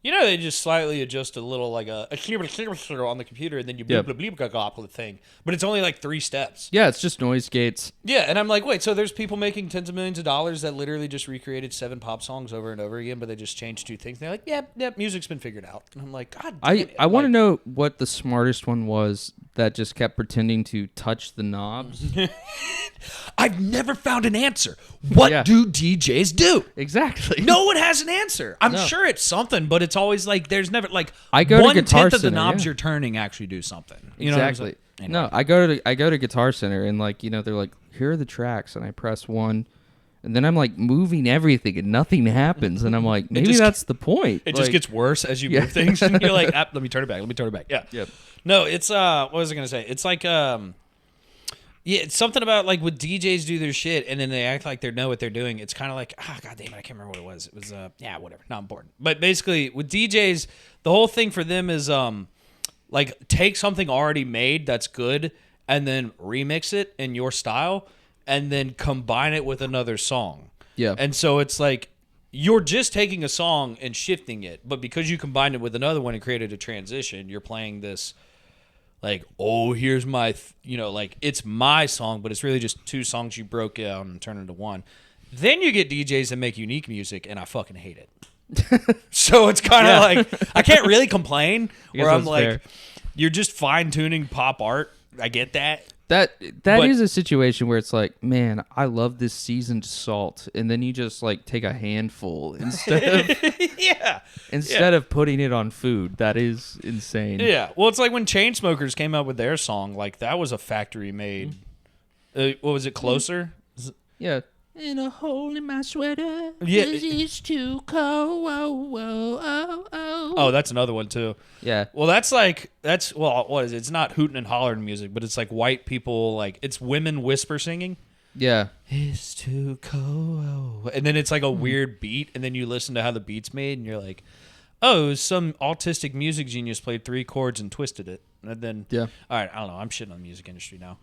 they just slightly adjust a little, like a on the computer, and then you bleep, bleep, bleep, bleep, the thing. But it's only like 3 steps. Yeah, it's just noise gates. Yeah, and I'm like, wait, so there's people making tens of millions of dollars that literally just recreated 7 pop songs over and over again, but they just changed 2 things. And they're like, yeah, music's been figured out. And I'm like, God damn it. I want to know what the smartest one was that just kept pretending to touch the knobs. I've never found an answer. What do DJs do? Exactly. No one has an answer. I'm sure it's something, but it's always like there's never like I go to Guitar 1/10 of the Center, knobs you're turning actually do something. You know what I'm saying? Anyway. No, I go to Guitar Center and like, they're like, here are the tracks, and I press 1. And then I'm like moving everything and nothing happens. And I'm like, maybe that's the point. It just gets worse as you move things. And you're like, let me turn it back. Yeah. Yep. No, it's, what was I going to say? It's like, it's something about like when DJs do their shit and then they act like they know what they're doing. It's kind of like, God damn it, I can't remember what it was. It was, whatever, not important. But basically with DJs, the whole thing for them is, like take something already made that's good and then remix it in your style and then combine it with another song. Yeah. And so it's like you're just taking a song and shifting it, but because you combined it with another one and created a transition, you're playing this like, oh, here's my, like it's my song, but it's really just 2 songs you broke down and turned into one. Then you get DJs that make unique music, and I fucking hate it. So it's kind of like I can't really complain. Where I'm like, fair. You're just fine tuning pop art. I get that. That is a situation where it's like, man, I love this seasoned salt, and then you just like take a handful instead of of putting it on food. That is insane. Yeah, well, it's like when Chainsmokers came out with their song, like that was a factory made. What was it? Closer? Yeah. In a hole in my sweater, 'cause it's too cold. Oh, that's another one too. Yeah. Well, what is it? It's not hooting and hollering music, but it's like white people, like it's women whisper singing. Yeah. It's too cold. And then it's like a weird beat, and then you listen to how the beat's made, and you're like, oh, some autistic music genius played 3 chords and twisted it. And then, all right, I don't know. I'm shitting on the music industry now.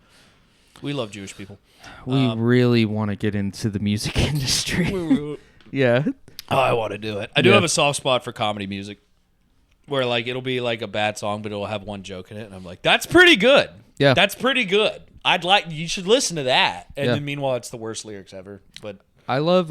We love Jewish people. We really want to get into the music industry. Yeah. Oh, I want to do it. I do have a soft spot for comedy music where like it'll be like a bad song, but it'll have one joke in it. And I'm like, that's pretty good. Yeah. That's pretty good. You should listen to that. And then meanwhile, it's the worst lyrics ever. But I love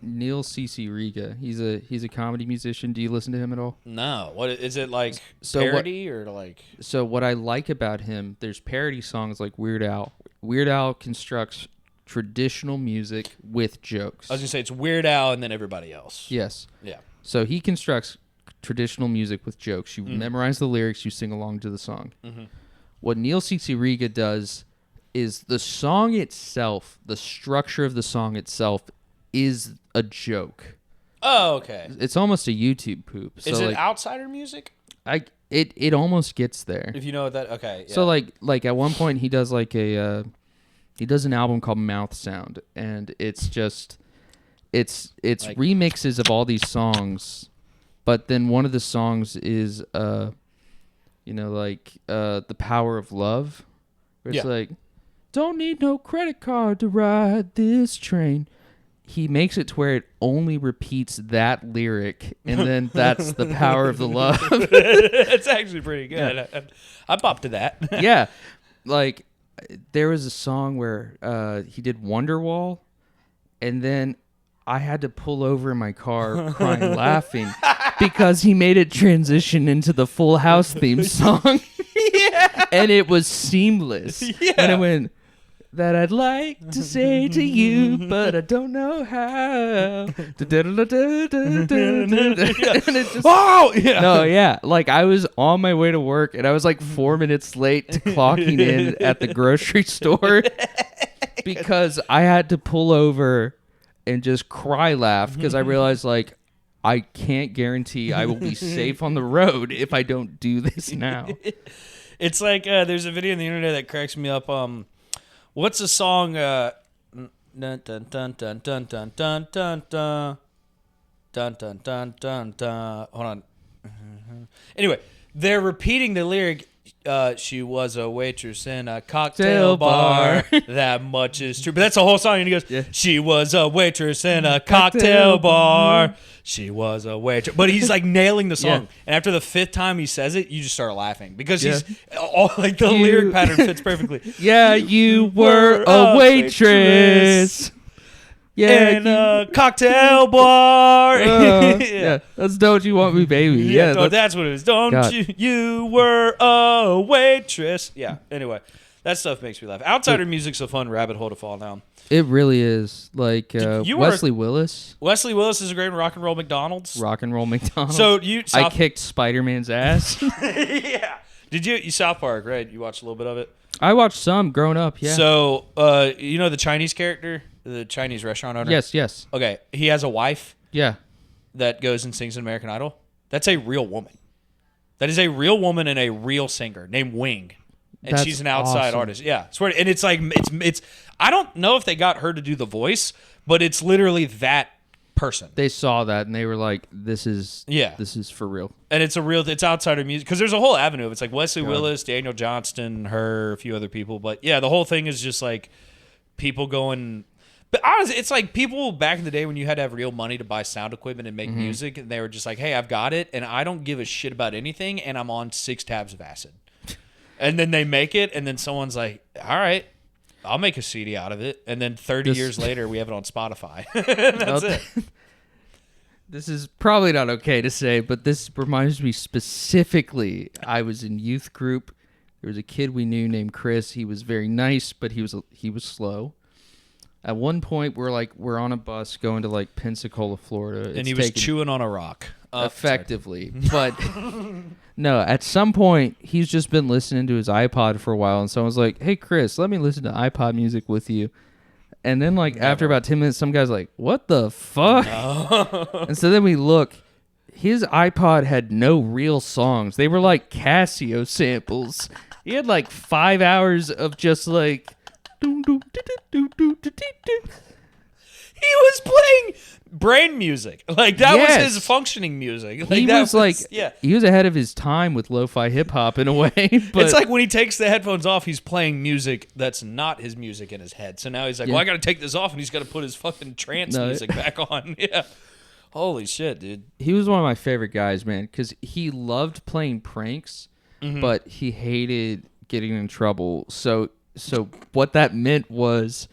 Neil C.C. Riga. He's a comedy musician. Do you listen to him at all? No. What is it like? Parody or like? So what I like about him, there's parody songs like Weird Al. Weird Al constructs traditional music with jokes. I was gonna say it's Weird Al and then everybody else. Yes. Yeah. So he constructs traditional music with jokes. You memorize the lyrics. You sing along to the song. Mm-hmm. What Neil C.C. Riga does is the song itself, the structure of the song itself, is a joke. Oh, okay. It's almost a YouTube poop. So is it outsider music? It almost gets there. If you know that, okay. Yeah. So like at one point he does like he does an album called Mouth Sound, and it's just it's like, remixes of all these songs, but then one of the songs is The Power of Love. Where it's like, don't need no credit card to ride this train. He makes it to where it only repeats that lyric, and then that's the power of the love. It's actually pretty good. Yeah. I popped to that. Yeah. Like, there was a song where he did Wonderwall, and then I had to pull over in my car crying, laughing, because he made it transition into the Full House theme song. Yeah. And it was seamless. Yeah. And it went... that I'd like to say to you, but I don't know how. Oh, yeah. No, yeah. Like, I was on my way to work, and I was like 4 minutes late to clocking in at the grocery store because I had to pull over and just cry laugh because I realized, like, I can't guarantee I will be safe on the road if I don't do this now. It's like there's a video on the internet that cracks me up. What's the song? Dun dun dun dun dun dun dun dun dun dun dun dun dun dun. Hold on. Anyway, they're repeating the lyric. She was a waitress in a cocktail bar. That much is true. But that's the whole song. And he goes, she was a waitress in a cocktail bar. She was a waitress. But he's like nailing the song. And after the 5th time he says it, you just start laughing. Because he's all like the lyric pattern fits perfectly. Yeah, you were a waitress. Yeah, in a cocktail bar. Yeah, that's Don't You Want Me, Baby. Yeah, that's what it is. Don't you were a waitress. Yeah, anyway, that stuff makes me laugh. Outsider music's a fun rabbit hole to fall down. It really is. Like Wesley Willis. Wesley Willis is a great Rock and Roll McDonald's. Rock and Roll McDonald's. So I kicked Spider-Man's ass. Yeah. Did you South Park, right? You watched a little bit of it? I watched some growing up, yeah. So, you know the Chinese character? The Chinese restaurant owner? Yes. Okay. He has a wife. Yeah. That goes and sings in American Idol. That's a real woman. That is a real woman and a real singer named Wing. And she's an outside artist. Yeah. Swear to, and it's like, it's, I don't know if they got her to do the voice, but it's literally that person. They saw that and they were like, this is for real. And it's outsider music. Because there's a whole avenue of it's like Wesley Willis, Daniel Johnston, her, a few other people. But yeah, the whole thing is just like people going. But honestly, it's like people back in the day when you had to have real money to buy sound equipment and make music, and they were just like, hey, I've got it, and I don't give a shit about anything, and I'm on 6 tabs of acid. And then they make it, and then someone's like, all right, I'll make a CD out of it. And then 30 years later, we have it on Spotify. That's it. This is probably not okay to say, but this reminds me specifically, I was in youth group. There was a kid we knew named Chris. He was very nice, but he was slow. At one point, we're on a bus going to like Pensacola, Florida. And he was chewing on a rock. Effectively. But no, at some point, he's just been listening to his iPod for a while. And someone's like, hey, Chris, let me listen to iPod music with you. And then like after about 10 minutes, some guy's like, what the fuck? No. And so then we look. His iPod had no real songs. They were like Casio samples. He had like 5 hours of just like... He was playing brain music. Like that was his functioning music. Like, he was ahead of his time with lo-fi hip hop in a way. But it's like when he takes the headphones off, he's playing music that's not his music in his head. So now he's like, well, I got to take this off, and he's got to put his fucking trance music back on. Yeah. Holy shit, dude. He was one of my favorite guys, man, because he loved playing pranks, but he hated getting in trouble. So what that meant was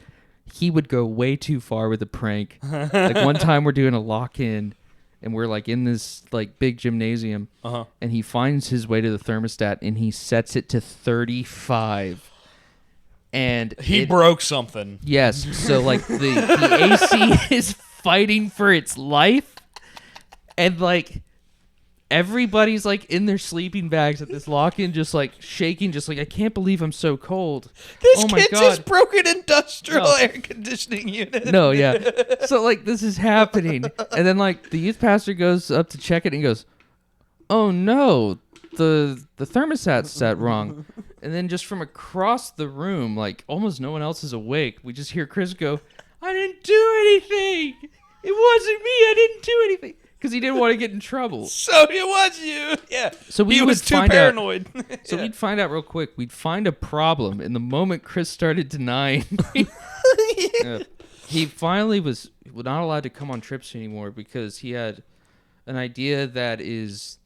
he would go way too far with the prank. Like one time we're doing a lock-in and we're like in this like big gymnasium and he finds his way to the thermostat and he sets it to 35. And he broke something. Yes. So like the AC is fighting for its life and like everybody's like in their sleeping bags at this lock-in, just like shaking, just like, I can't believe I'm so cold. This kid just broke an industrial air conditioning unit. No, yeah. So like this is happening, and then like the youth pastor goes up to check it and he goes, "Oh no, the thermostat's set wrong." And then just from across the room, like almost no one else is awake, we just hear Chris go, "I didn't do anything. It wasn't me. I didn't do anything." Because he didn't want to get in trouble. So it was you. Yeah. So he was too paranoid. So we'd find out real quick. We'd find a problem. And the moment Chris started denying, he finally was not allowed to come on trips anymore because he had an idea that is...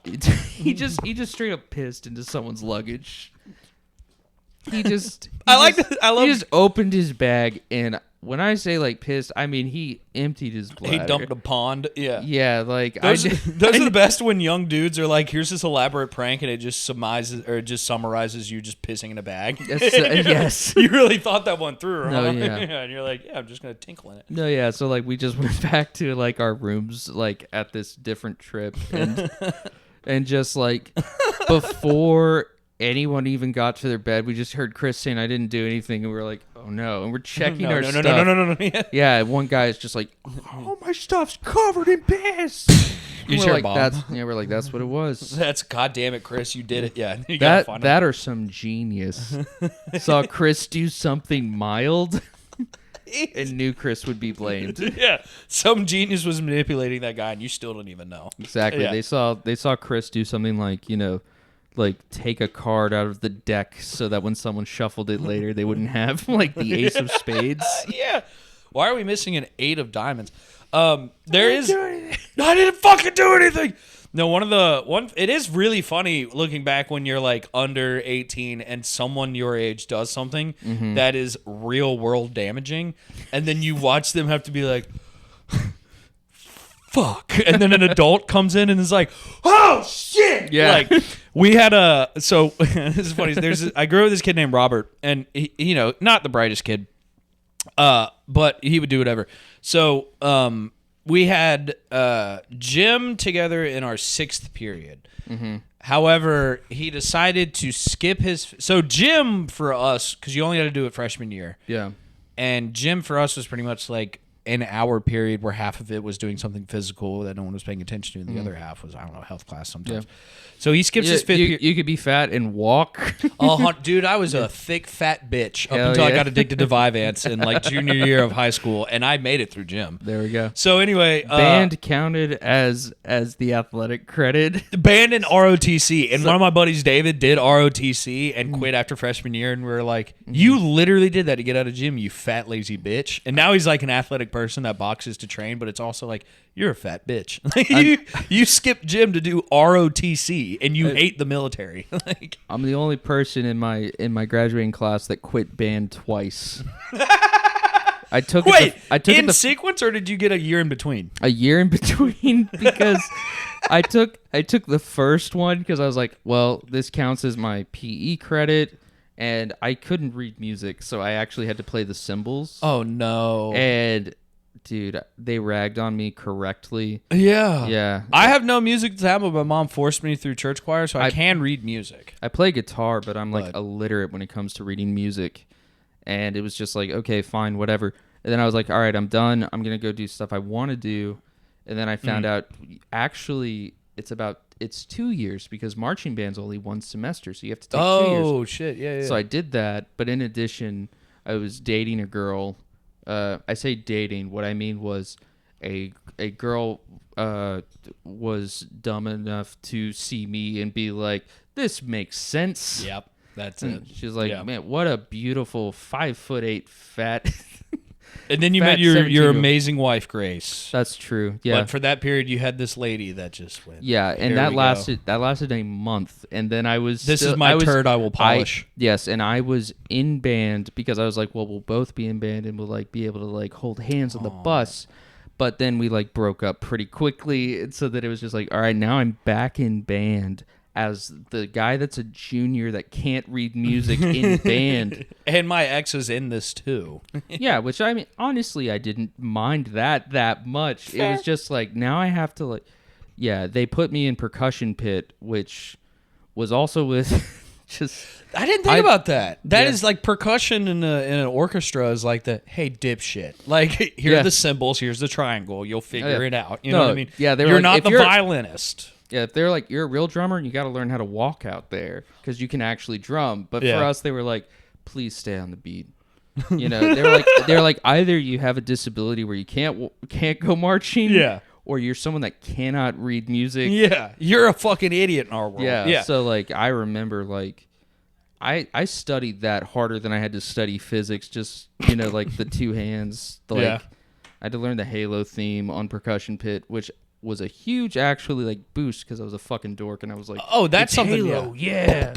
he just straight up pissed into someone's luggage. He just opened his bag and when I say like pissed, I mean he emptied his bladder. He dumped a pond. Yeah. Yeah, like those are the best when young dudes are like, "Here's this elaborate prank," and it just summarizes you just pissing in a bag. Yes. You really thought that one through, huh? No, yeah. And you're like, "Yeah, I'm just gonna tinkle in it." No, yeah. So like we just went back to like our rooms like at this different trip, and just like before anyone even got to their bed, we just heard Chris saying, "I didn't do anything," and we were like, "Oh no!" And we're checking our stuff. No. Yeah, one guy is just like, "Oh, my stuff's covered in piss." You we're sure, like, Bob? we're like, that's what it was. That's goddamn it, Chris, you did it. Yeah, you that or some genius saw Chris do something mild and knew Chris would be blamed. Yeah, some genius was manipulating that guy, and you still don't even know. Exactly. Yeah. They saw Chris do something like, like take a card out of the deck so that when someone shuffled it later, they wouldn't have like the ace of spades. Yeah. Why are we missing an 8 of diamonds? I didn't fucking do anything. No, it is really funny looking back when you're like under 18 and someone your age does something that is real world damaging, and then you watch them have to be like, fuck, and then an adult comes in and is like, oh shit. Yeah. Like we had this is funny. I grew up with this kid named Robert, and he, not the brightest kid, but he would do whatever. So we had gym together in our 6th period. However, he decided to skip so gym for us, because you only had to do it freshman year. Yeah. And gym for us was pretty much like an hour period where half of it was doing something physical that no one was paying attention to, and the other half was, I don't know, health class sometimes. Yeah. So he skips his 5th period. You could be fat and walk. Dude, I was a thick, fat bitch up until I got addicted to Vyvanse in like junior year of high school, and I made it through gym. There we go. So anyway, band counted as the athletic credit. Band and ROTC, and one of my buddies, David, did ROTC and quit after freshman year, and we were like, "You literally did that to get out of gym, you fat lazy bitch." And now he's like an athletic person that boxes to train, but it's also like, you're a fat bitch. you skipped gym to do ROTC, and you hate the military. Like, I'm the only person in my graduating class that quit band twice. I took in sequence, or did you get a year in between? A year in between, because I took the first one because I was like, well, this counts as my PE credit, and I couldn't read music, so I actually had to play the cymbals. Oh no! And dude, they ragged on me correctly. Yeah. I have no music talent, but my mom forced me through church choir, so I can read music. I play guitar, but I'm like illiterate when it comes to reading music. And it was just like, okay, fine, whatever. And then I was like, all right, I'm done. I'm going to go do stuff I want to do. And then I found out, actually, it's 2 years, because marching band's only 1 semester, so you have to take 2 years. Oh, shit, yeah. So I did that, but in addition, I was dating a girl. I say dating. What I mean was a girl was dumb enough to see me and be like, "This makes sense." Yep, that's it. She's like, "Man, what a beautiful 5'8" fat." And then you met your amazing wife, Grace. That's true. Yeah. But for that period, you had this lady that just went. Yeah, and that lasted a month, and then I was. This is my turd. I will polish. Yes, and I was in band because I was like, well, we'll both be in band, and we'll like be able to like hold hands on the bus. But then we like broke up pretty quickly, so that it was just like, all right, now I'm back in band as the guy that's a junior that can't read music in band. And my ex is in this too. Yeah, which I mean, honestly, I didn't mind that much. Fair. It was just like, now I have to like, yeah, they put me in percussion pit, which was also with just... I didn't think about that. That is like percussion in an orchestra is like the, hey, dipshit. Like, here are the cymbals, here's the triangle, you'll figure it out. You know what I mean? Yeah, you're like, not the violinist. Yeah, if they're like, you're a real drummer, you got to learn how to walk out there because you can actually drum. But for us, they were like, please stay on the beat. You know, they're like either you have a disability where you can't go marching, or you're someone that cannot read music. Yeah, you're a fucking idiot in our world. Yeah. So like, I remember like, I studied that harder than I had to study physics. Just like the two hands. Like, I had to learn the Halo theme on percussion pit, which was a huge actually like boost because I was a fucking dork and I was like, oh, that's it's something. Halo, Yeah.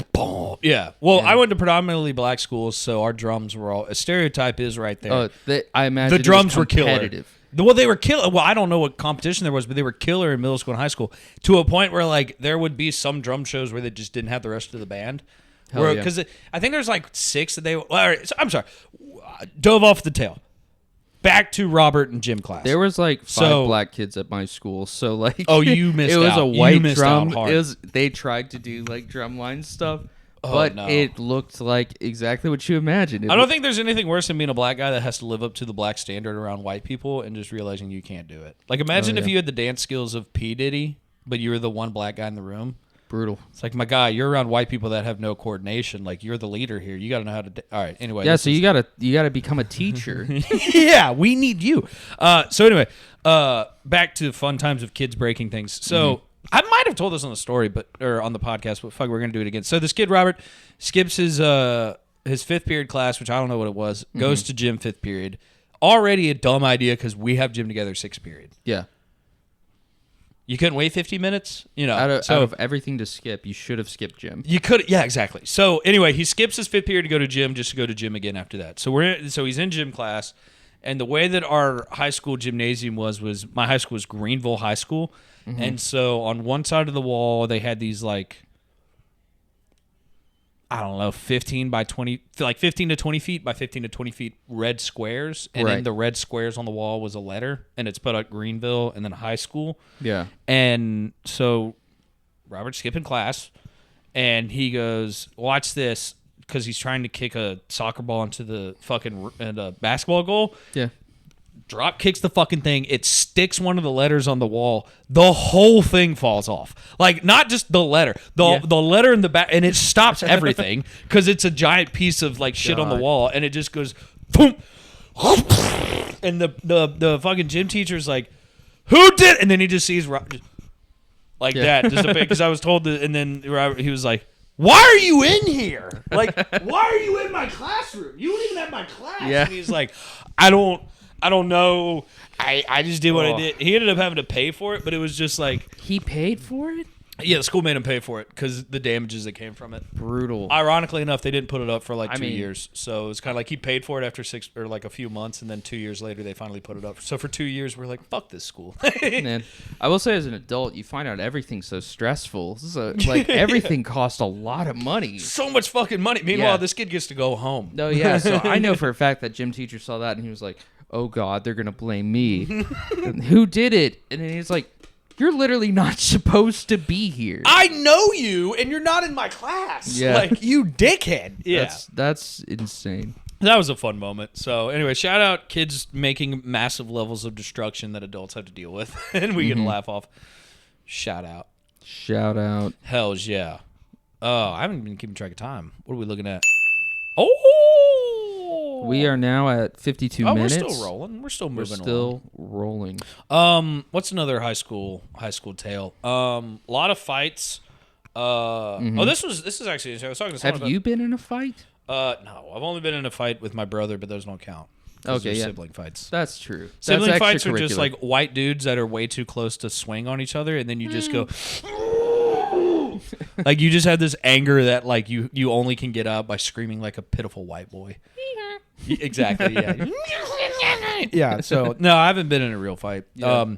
Yeah. Well, I went to predominantly black schools, so our drums were all. A stereotype is right there. I imagine the drums were killer. competitive. Well, they were killer. Well, I don't know what competition there was, but they were killer in middle school and high school to a point where like there would be some drum shows where they just didn't have the rest of the band. Because I think there's like 6 that they. All right, so, I'm sorry, dove off the tail. Back to Robert and gym class. There was like 5 black kids at my school, so like oh, you missed out. It was a white drum. Hard. They tried to do like drumline stuff, Oh, but no. it looked like exactly what you imagined. I don't think there's anything worse than being a black guy that has to live up to the black standard around white people and just realizing you can't do it. Like imagine if you had the dance skills of P. Diddy, but you were the one black guy in the room. Brutal. It's like, my guy, you're around white people that have no coordination. Like, you're the leader here. You got to know how to. All right. Anyway. Yeah. So you gotta become a teacher. Yeah, we need you. So anyway, back to fun times of kids breaking things. So I might have told this on the story, or on the podcast, but fuck, we're gonna do it again. So this kid Robert skips his 5th period class, which I don't know what it was. Goes to gym 5th period. Already a dumb idea because we have gym together 6th period. Yeah. You couldn't wait 50 minutes, Out of everything to skip, you should have skipped gym. You could, yeah, exactly. So anyway, he skips his 5th period to go to gym, just to go to gym again after that. So he's in gym class, and the way that our high school gymnasium was my high school was Greenville High School, and so on one side of the wall they had these like, I don't know, 15 by 20, like 15 to 20 feet by 15 to 20 feet red squares. And in the red squares on the wall was a letter, and it's put out Greenville and then high school. Yeah. And so Robert's skipping class, and he goes, watch this, because he's trying to kick a soccer ball into the fucking basketball goal. Yeah. Drop kicks the fucking thing. It sticks one of the letters on the wall. The whole thing falls off. Like, not just the letter. The letter in the back. And it stops everything because it's a giant piece of, like, shit on the wall. And it just goes, boom. And the fucking gym teacher's like, who did? And then he just sees like that. Just because I was told that. And then he was like, why are you in here? Like, why are you in my classroom? You don't even have my class. Yeah. And he's like, I don't know. I just did what I did. He ended up having to pay for it, but it was just like... He paid for it? Yeah, the school made him pay for it because the damages that came from it. Brutal. Ironically enough, they didn't put it up for like 2 years. So it was kind of like he paid for it after 6 or like a few months, and then 2 years later they finally put it up. So for 2 years we're like, fuck this school. Man, I will say as an adult, you find out everything's so stressful. This is like everything costs a lot of money. So much fucking money. Meanwhile, this kid gets to go home. No, yeah. So I know for a fact that gym teacher saw that and he was like, oh God, they're going to blame me. Who did it? And then he's like, you're literally not supposed to be here. I know you, and you're not in my class. Yeah. Like, you dickhead. Yeah. That's insane. That was a fun moment. So, anyway, shout out kids making massive levels of destruction that adults have to deal with, and we can laugh off. Shout out. Shout out. Hells yeah. Oh, I haven't been keeping track of time. What are we looking at? Oh! We are now at 52 minutes. We're still rolling. We're still moving rolling. What's another high school tale? A lot of fights. Oh, this is actually. I was talking to someone. Have you been in a fight? No, I've only been in a fight with my brother, but those don't count. Okay, yeah. Sibling fights. That's true. Sibling fights are just like white dudes that are way too close to swing on each other, and then you just go. Like you just have this anger that like you only can get out by screaming like a pitiful white boy. Exactly. Yeah. Yeah. So no, I haven't been in a real fight. Yeah.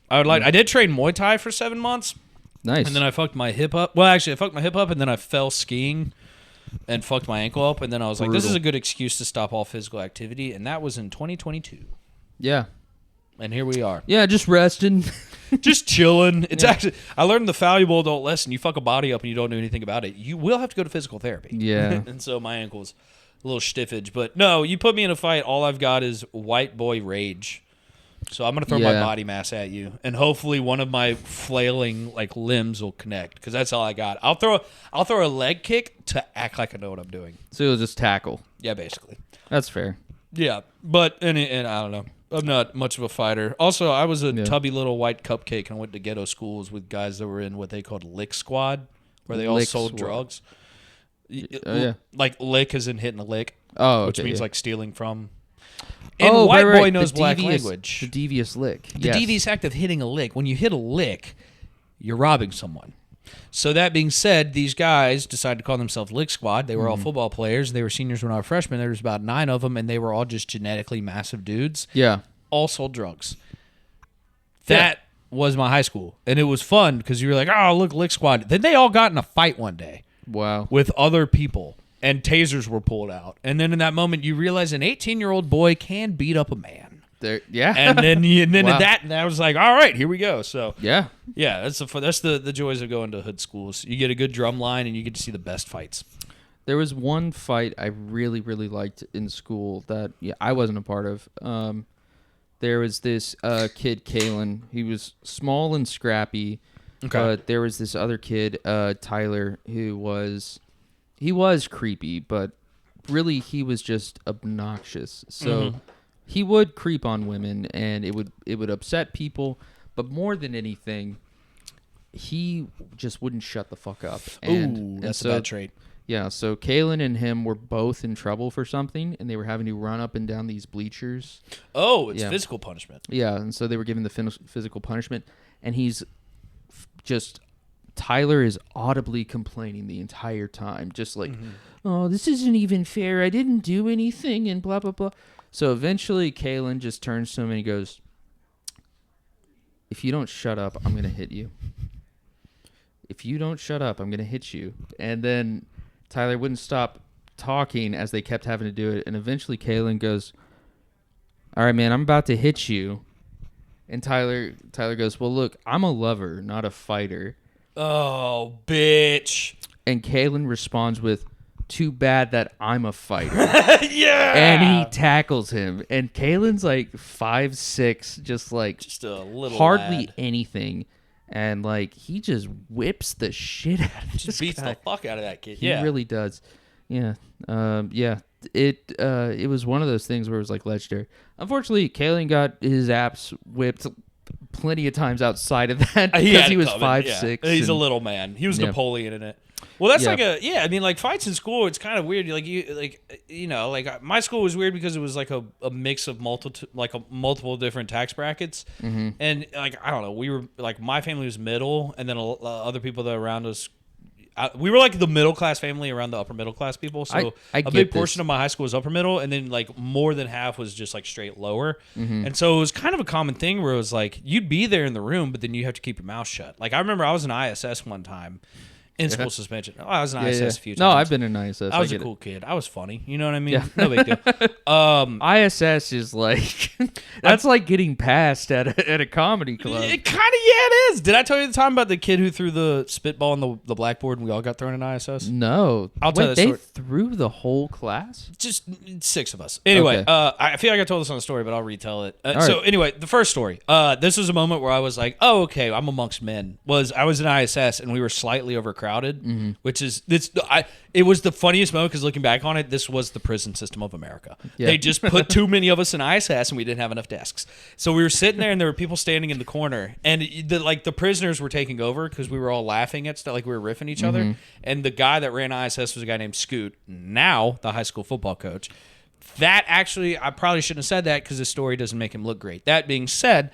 I did train Muay Thai for 7 months. Nice. And then I fucked my hip up. Well, actually, I fucked my hip up, and then I fell skiing and fucked my ankle up. And then I was like, this is a good excuse to stop all physical activity. And that was in 2022. Yeah. And here we are. Yeah, just resting. Just chilling. It's actually, I learned the valuable adult lesson. You fuck a body up and you don't do anything about it, you will have to go to physical therapy. Yeah. And so my ankle's a little stiffage. But no, you put me in a fight, all I've got is white boy rage. So I'm going to throw my body mass at you. And hopefully one of my flailing like limbs will connect. Because that's all I got. I'll throw a leg kick to act like I know what I'm doing. So you'll just tackle. Yeah, basically. That's fair. Yeah. But, and I don't know. I'm not much of a fighter. Also, I was a tubby little white cupcake and I went to ghetto schools with guys that were in what they called Lick Squad, where they all sold drugs. Yeah. Like lick as in hitting a lick. Oh, okay, which means like stealing from. And white boy right. knows The black devious- language. The devious lick. The devious act of hitting a lick. When you hit a lick, you're robbing someone. So that being said, these guys decided to call themselves Lick Squad. They were all football players. They were seniors when I was freshmen. There was about 9 of them, and they were all just genetically massive dudes. Yeah. All sold drugs. That was my high school. And it was fun because you were like, oh, look, Lick Squad. Then they all got in a fight one day Wow. with other people, and tasers were pulled out. And then in that moment, you realize an 18-year-old boy can beat up a man. Yeah. And then Wow. that was like, all right, here we go. So Yeah. that's the joys of going to hood schools. You get a good drum line, and you get to see the best fights. There was one fight I really, really liked in school that I wasn't a part of. There was this kid, Kalen. He was small and scrappy. Okay. But there was this other kid, Tyler, who was creepy, but really he was just obnoxious. So he would creep on women, and it would upset people. But more than anything, he just wouldn't shut the fuck up. And That's so, a bad trait. Yeah, so Kalen and him were both in trouble for something, and they were having to run up and down these bleachers. Oh, it's physical punishment. Yeah, and so they were given the physical punishment, and Tyler is audibly complaining the entire time, just like, oh, this isn't even fair. I didn't do anything, and blah, blah, blah. So eventually, Kalen just turns to him and he goes, if you don't shut up, I'm going to hit you. If you don't shut up, I'm going to hit you. And then Tyler wouldn't stop talking as they kept having to do it. And eventually Kalen goes, all right, man, I'm about to hit you. And Tyler goes, well, look, I'm a lover, not a fighter. Oh, bitch. And Kalen responds with, too bad that I'm a fighter. Yeah. And he tackles him. And Kalen's like 5'6", just a little hardly lad. anything. And like he just whips the shit out of Just this beats guy. the fuck out of that kid. He really does. Yeah. It was one of those things where it was like legendary. Unfortunately, Kalen got his apps whipped plenty of times outside of that because he was 5'6". He's a little man. He was Napoleon in it. Well, that's I mean, like fights in school, it's kind of weird. Like my school was weird because it was like a mix of multiple different tax brackets, and like I don't know, we were like my family was middle, and then other people that were around us. We were like the middle class family around the upper middle class people. So I a big portion of my high school was upper middle, and then like more than half was just like straight lower. And so it was kind of a common thing where it was like you'd be there in the room, but then you have to keep your mouth shut. Like I remember I was in ISS one time. In school suspension. Oh, I was in ISS a few times. No, I've been in ISS. I was a cool kid. I was funny. You know what I mean? Yeah. No big deal. ISS is like that's like getting passed at a comedy club. It kind of it is. Did I tell you the time about the kid who threw the spitball on the blackboard and we all got thrown in ISS? No, I'll tell you the story. They threw the whole class. Just 6 of us. Anyway, Okay. I feel like I told this on the story, but I'll retell it. All So right. anyway, the first story. This was a moment where I was like, "Oh, okay, I'm amongst men." I was in ISS and we were slightly overcrowded, which is it was the funniest moment because looking back on it, this was the prison system of America. Yeah. They just put too many of us in ISS and we didn't have enough desks. So we were sitting there and there were people standing in the corner and the prisoners were taking over because we were all laughing at stuff, like we were riffing each other. And the guy that ran ISS was a guy named Scoot, now the high school football coach. That actually, I probably shouldn't have said that because this story doesn't make him look great. That being said,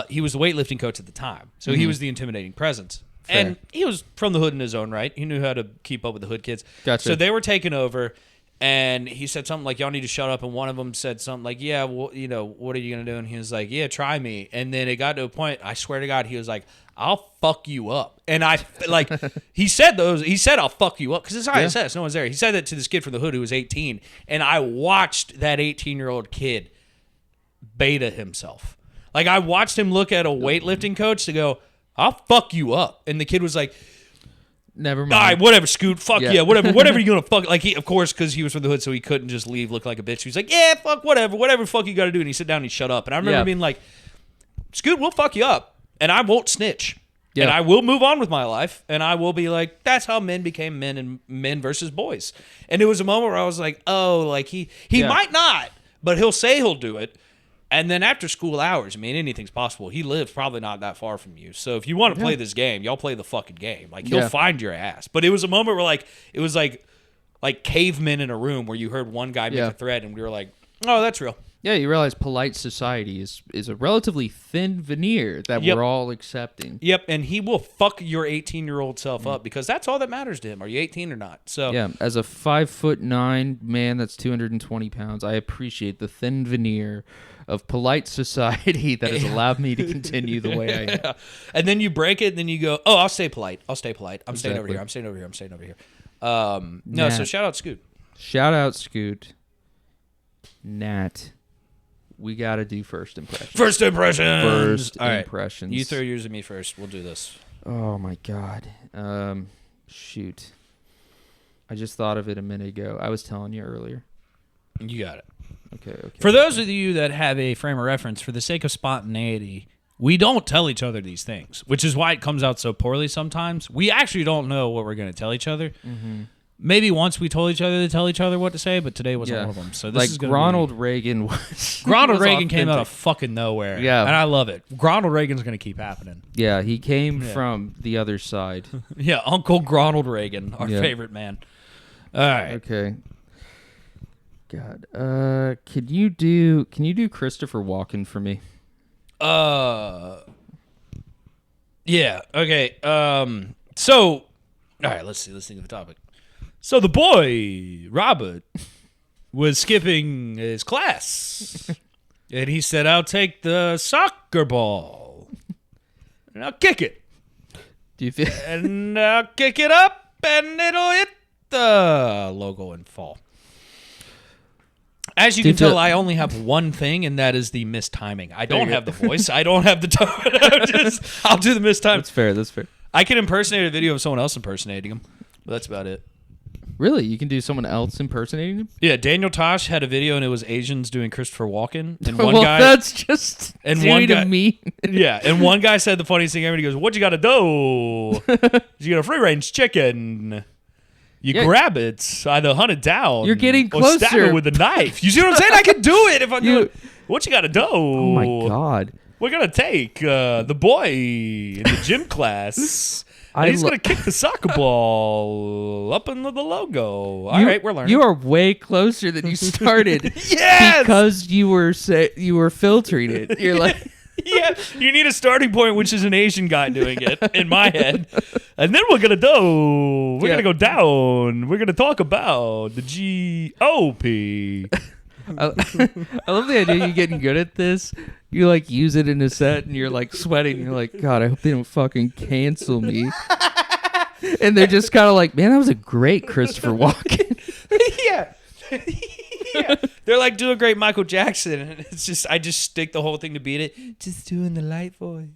he was the weightlifting coach at the time. So he was the intimidating presence. Fair. And he was from the hood in his own right. He knew how to keep up with the hood kids. Gotcha. So they were taking over, and he said something like, y'all need to shut up. And one of them said something like, yeah, well, what are you going to do? And he was like, yeah, try me. And then it got to a point, I swear to God, he was like, I'll fuck you up. And I, like, he said, I'll fuck you up. Because it's ISS. No one's there. He said that to this kid from the hood who was 18. And I watched that 18-year-old kid beta himself. Like, I watched him look at a weightlifting coach to go, I'll fuck you up. And the kid was like, Never mind. all right, whatever, Scoot. Fuck yeah, whatever you gonna fuck. Like, he, of course, because he was from the hood, so he couldn't just leave, look like a bitch. He was like, yeah, fuck, whatever fuck you got to do. And he sit down and he shut up. And I remember being like, Scoot, we'll fuck you up, and I won't snitch. Yeah. And I will move on with my life, and I will be like, that's how men became men and men versus boys. And it was a moment where I was like, oh, like he might not, but he'll say he'll do it. And then after school hours, I mean, anything's possible. He lives probably not that far from you. So if you want to play this game, y'all play the fucking game. Like, he'll find your ass. But it was a moment where, like, it was like cavemen in a room where you heard one guy make a threat, and we were like, oh, that's real. Yeah, you realize polite society is a relatively thin veneer that we're all accepting. Yep, and he will fuck your 18-year-old self up because that's all that matters to him. Are you 18 or not? So yeah, as a 5'9" man that's 220 pounds, I appreciate the thin veneer of polite society that has allowed me to continue the way I am. And then you break it, and then you go, "Oh, I'll stay polite. I'm staying over here. I'm staying over here. No, so shout out Scoot. Shout out Scoot. Nat. We got to do first impressions. First impressions. All right. Impressions. You throw yours at me first. We'll do this. Oh, my God. Shoot. I just thought of it a minute ago. I was telling you earlier. You got it. Okay. For those of you that have a frame of reference, for the sake of spontaneity, we don't tell each other these things, which is why it comes out so poorly sometimes. We actually don't know what we're going to tell each other. Mm-hmm. Maybe once we told each other to tell each other what to say, but today wasn't one of them. So this is Ronald Reagan was. Ronald Reagan came out of fucking nowhere. Yeah, and I love it. Ronald Reagan's going to keep happening. Yeah, he came from the other side. Yeah, Uncle Ronald Reagan, our favorite man. All right. Okay. God, can you do Christopher Walken for me? Yeah. Okay. So, all right. Let's see. Let's think of the topic. So the boy Robert was skipping his class, and he said, "I'll take the soccer ball, and I'll kick it. Do you feel? And I'll kick it up, and it'll hit the logo and fall." As you can tell, I only have one thing, and that is the mistiming. I don't have the voice. I don't have the tone. I'll do the mistiming. That's fair. I can impersonate a video of someone else impersonating him, but that's about it. Really? You can do someone else impersonating him? Yeah, Daniel Tosh had a video, and it was Asians doing Christopher Walken. And one guy, that's just mean. Yeah, and one guy said the funniest thing ever. He goes, "What you got to do? You got a free-range chicken. You grab it, either hunt it down. You're getting or closer. stab it with a knife." You see what I'm saying? I can do it if I do it. What you got to do? Oh, my God. We're going to take the boy in the gym class. And he's going to kick the soccer ball up into the logo. All right, we're learning. You are way closer than you started. Yes! Because you were filtering it. You're like... Yeah, you need a starting point, which is an Asian guy doing it, in my head. And then we're going to go down. We're going to talk about the GOP. I love the idea you getting good at this. You like use it in a set and you're like sweating. You're like, God, I hope they don't fucking cancel me. And they're just kind of like, man, that was a great Christopher Walken. Yeah. Yeah. They're like, do a great Michael Jackson. And it's just, I just stick the whole thing to beat it. Just doing the light voice.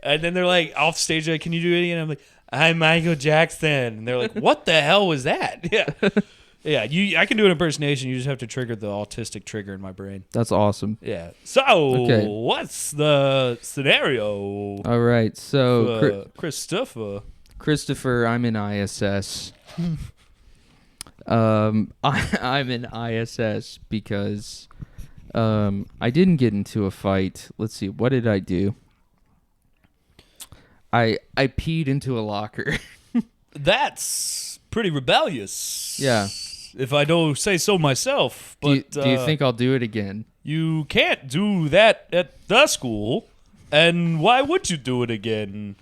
And then they're like, off stage, like, can you do it? And I'm like, I'm Michael Jackson. And they're like, what the hell was that? Yeah. Yeah, I can do an impersonation. You just have to trigger the autistic trigger in my brain. That's awesome. Yeah. So, what's the scenario? All right. So, Christopher, I'm in ISS. I'm in ISS because I didn't get into a fight. Let's see. What did I do? I peed into a locker. That's pretty rebellious. Yeah. If I don't say so myself. But do you think I'll do it again? You can't do that at the school. And why would you do it again?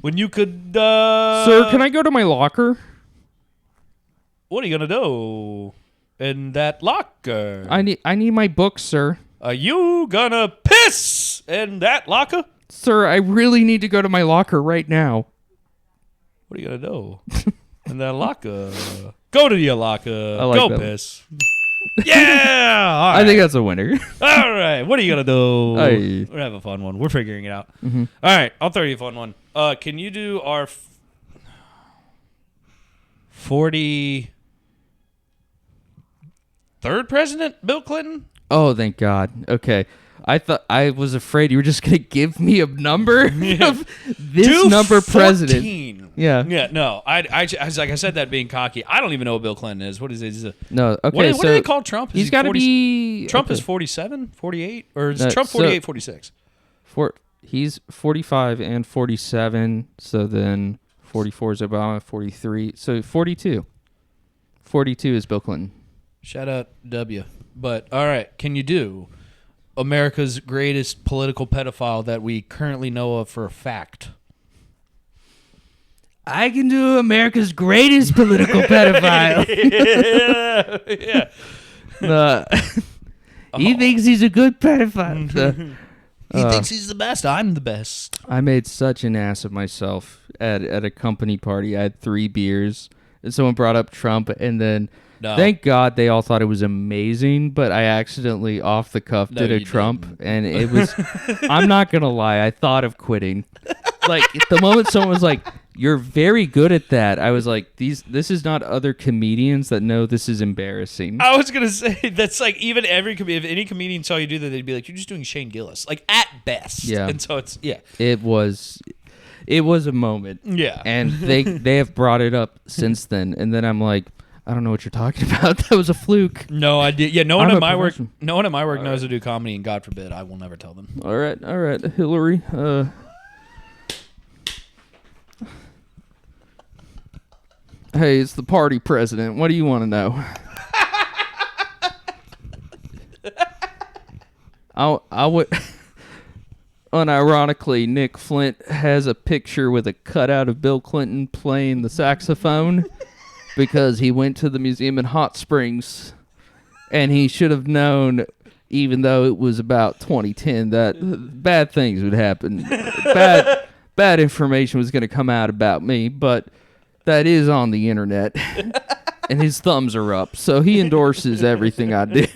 When you could... Sir, can I go to my locker? What are you going to do in that locker? I need my book, sir. Are you going to piss in that locker? Sir, I really need to go to my locker right now. What are you going to do in that locker? Go to your locker. Go piss. Yeah! All right. I think that's a winner. All right. What are you going to do? Hey. We're going to have a fun one. We're figuring it out. Mm-hmm. All right. I'll throw you a fun one. Can you do our 43rd president, Bill Clinton? Oh, thank God. Okay. I was afraid you were just going to give me a number of this number 14. President. Yeah. Yeah, no. I said that being cocky. I don't even know what Bill Clinton is. What is it? No, okay. What do they call Trump? He's got to be... Trump is 47, 48? Or is Trump 48, 46? He's 45 and 47, so then 44 is Obama, 43. So 42. 42 is Bill Clinton. Shout out W. But all right, can you do America's greatest political pedophile that we currently know of for a fact? I can do America's greatest political pedophile. Yeah. He thinks he's a good pedophile. He thinks he's the best. I'm the best. I made such an ass of myself at a company party. I had 3 beers, and someone brought up Trump, and then thank God they all thought it was amazing, but I accidentally off the cuff did a Trump, and it was, I'm not going to lie, I thought of quitting. Like, the moment someone was like, "You're very good at that," I was like, this is not other comedians that know this is embarrassing. I was going to say, that's like, even if any comedian saw you do that, they'd be like, you're just doing Shane Gillis. Like, at best. Yeah. And so it's, yeah. It was a moment. Yeah. And they have brought it up since then, and then I'm like, I don't know what you're talking about. That was a fluke. No idea. Yeah, no one I'm at a my work professional. no one at my work knows to do comedy, and God forbid, I will never tell them. All right, Hillary. Hey, it's the party president. What do you want to know? I would. Unironically, Nick Flint has a picture with a cutout of Bill Clinton playing the saxophone because he went to the museum in Hot Springs, and he should have known, even though it was about 2010, that bad things would happen. Bad information was going to come out about me, but that is on the internet, and his thumbs are up, so he endorses everything I do.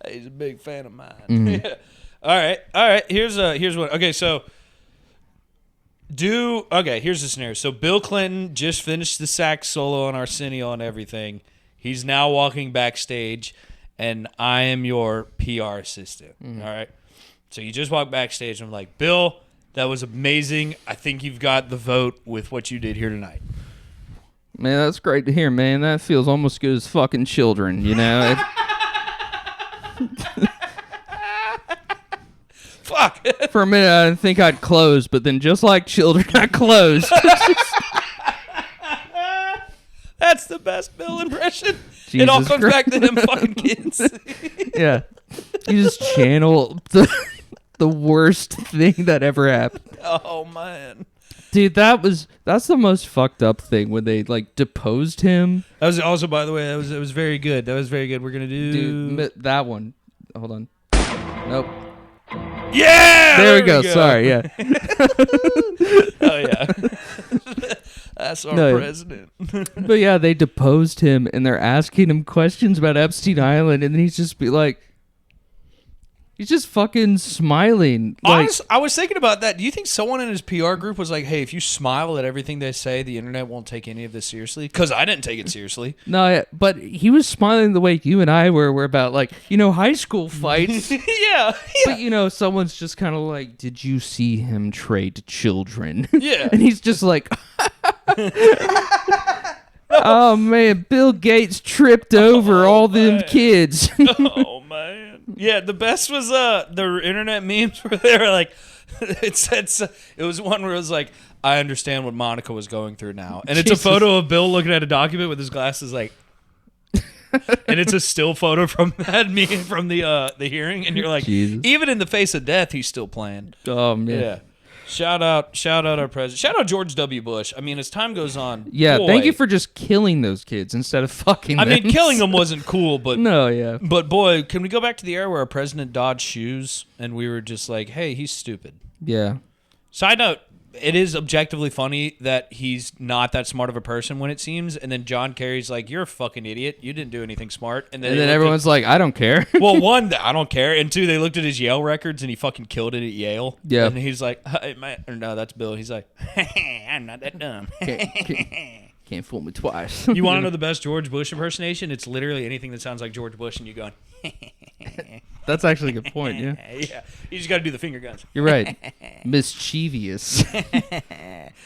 He's a big fan of mine. Mm-hmm. Yeah. All right. Here's what. Okay, so here's the scenario. So Bill Clinton just finished the sax solo on Arsenio and everything. He's now walking backstage, and I am your PR assistant. All right. So you just walk backstage, and I'm like, Bill, that was amazing. I think you've got the vote with what you did here tonight. Man, that's great to hear, man. That feels almost good as fucking children, you know? Fuck. For a minute, I didn't think I'd close, but then just like children, I closed. That's the best Bill impression. It all comes back to them fucking kids. Yeah. You just channel the worst thing that ever happened. Oh, man. Dude, that's the most fucked up thing when they like deposed him. That was also, by the way, it was very good. That was very good. We're gonna do that one. Hold on. Nope. Yeah. There we go. Sorry. Yeah. Oh yeah. That's our president. But yeah, they deposed him and they're asking him questions about Epstein Island, and then he's just fucking smiling. Honestly, I was thinking about that. Do you think someone in his PR group was like, hey, if you smile at everything they say, the internet won't take any of this seriously? Because I didn't take it seriously. No, but he was smiling the way you and I were about, like, high school fights. Yeah. But, someone's just kind of like, did you see him trade children? Yeah. And he's just like, oh, man, Bill Gates tripped over all them kids. Oh, man. Yeah, the best was the internet memes where they were like, it was one where it was like, I understand what Monica was going through now. And it's a photo of Bill looking at a document with his glasses like, and it's a still photo from that meeting from the hearing. And you're like, Jesus. Even in the face of death, he's still playing. Oh, man. Yeah. Shout out our president. Shout out George W. Bush. I mean, as time goes on. Yeah, boy, thank you for just killing those kids instead of fucking them. I mean, killing them wasn't cool, but no, yeah. But boy, can we go back to the era where our president dodged shoes and we were just like, hey, he's stupid. Yeah. Side note, it is objectively funny that he's not that smart of a person when it seems, and then John Kerry's like, you're a fucking idiot. You didn't do anything smart. And then everyone's like, I don't care. Well, one, I don't care. And two, they looked at his Yale records and he fucking killed it at Yale. Yeah. And he's like, hey, man. Or no, that's Bill. He's like, I'm not that dumb. Can't fool me twice. You want to know the best George Bush impersonation? It's literally anything that sounds like George Bush and you going, That's actually a good point, yeah. Yeah. You just got to do the finger guns. You're right. Mischievous.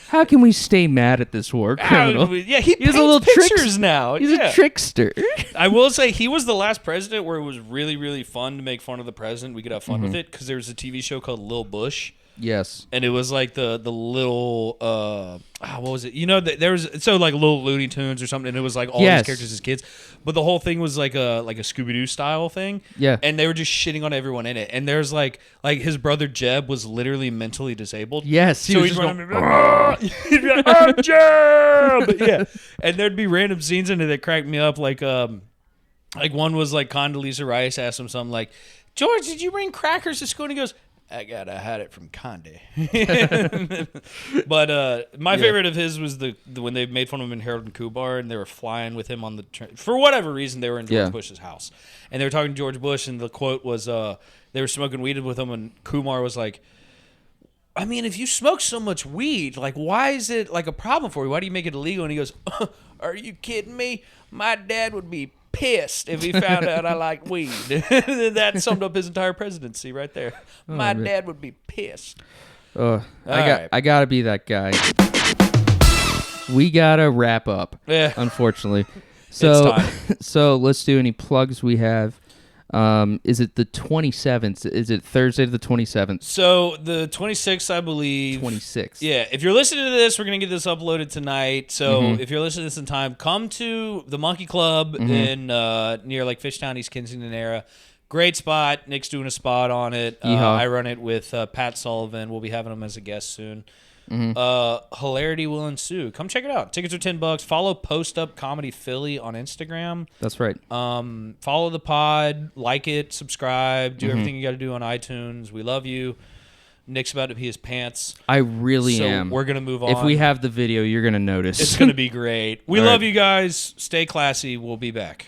How can we stay mad at this war criminal? Yeah, he paints He's a little pictures now. He's a trickster. I will say he was the last president where it was really, really fun to make fun of the president. We could have fun with it because there was a TV show called Lil Bush Yes. And it was like the little what was it? You know, there was like little Looney Tunes or something, and it was like all these characters as kids, but the whole thing was like a Scooby Doo style thing. Yeah. And they were just shitting on everyone in it. And there's like his brother Jeb was literally mentally disabled. Yes. So he'd run up and he'd be like, "I'm Jeb!" Yeah. And there'd be random scenes in it that cracked me up. Like one was like Condoleezza Rice asked him something like, "George, did you bring crackers to school?" And he goes, I had it from Conde. But my favorite of his was the when they made fun of him in Harold and Kumar, and they were flying with him on the train. For whatever reason, they were in George Bush's house. And they were talking to George Bush, and the quote was, they were smoking weed with him, and Kumar was like, I mean, if you smoke so much weed, like, why is it, like, a problem for you? Why do you make it illegal? And he goes, are you kidding me? My dad would be pissed if he found out I like weed. That summed up his entire presidency right there. My dad would be pissed. I gotta be that guy. We gotta wrap up. Yeah. Unfortunately. So so let's do any plugs we have. Is it the 27th? Is it Thursday the 27th? So the 26th, I believe. 26th. Yeah. If you're listening to this, we're going to get this uploaded tonight. So if you're listening to this in time, come to the Monkey Club in near like Fishtown, East Kensington area. Great spot. Nick's doing a spot on it. I run it with Pat Sullivan. We'll be having him as a guest soon. Hilarity will ensue. Come check it out. Tickets are $10. Follow Post Up Comedy Philly on Instagram. That's right. Follow the pod, like it, subscribe, do everything you got to do on iTunes. We love you. Nick's about to pee his pants. I really am. We're gonna move on. If we have the video, you're gonna notice. It's gonna be great. We love you guys. Stay classy. We'll be back.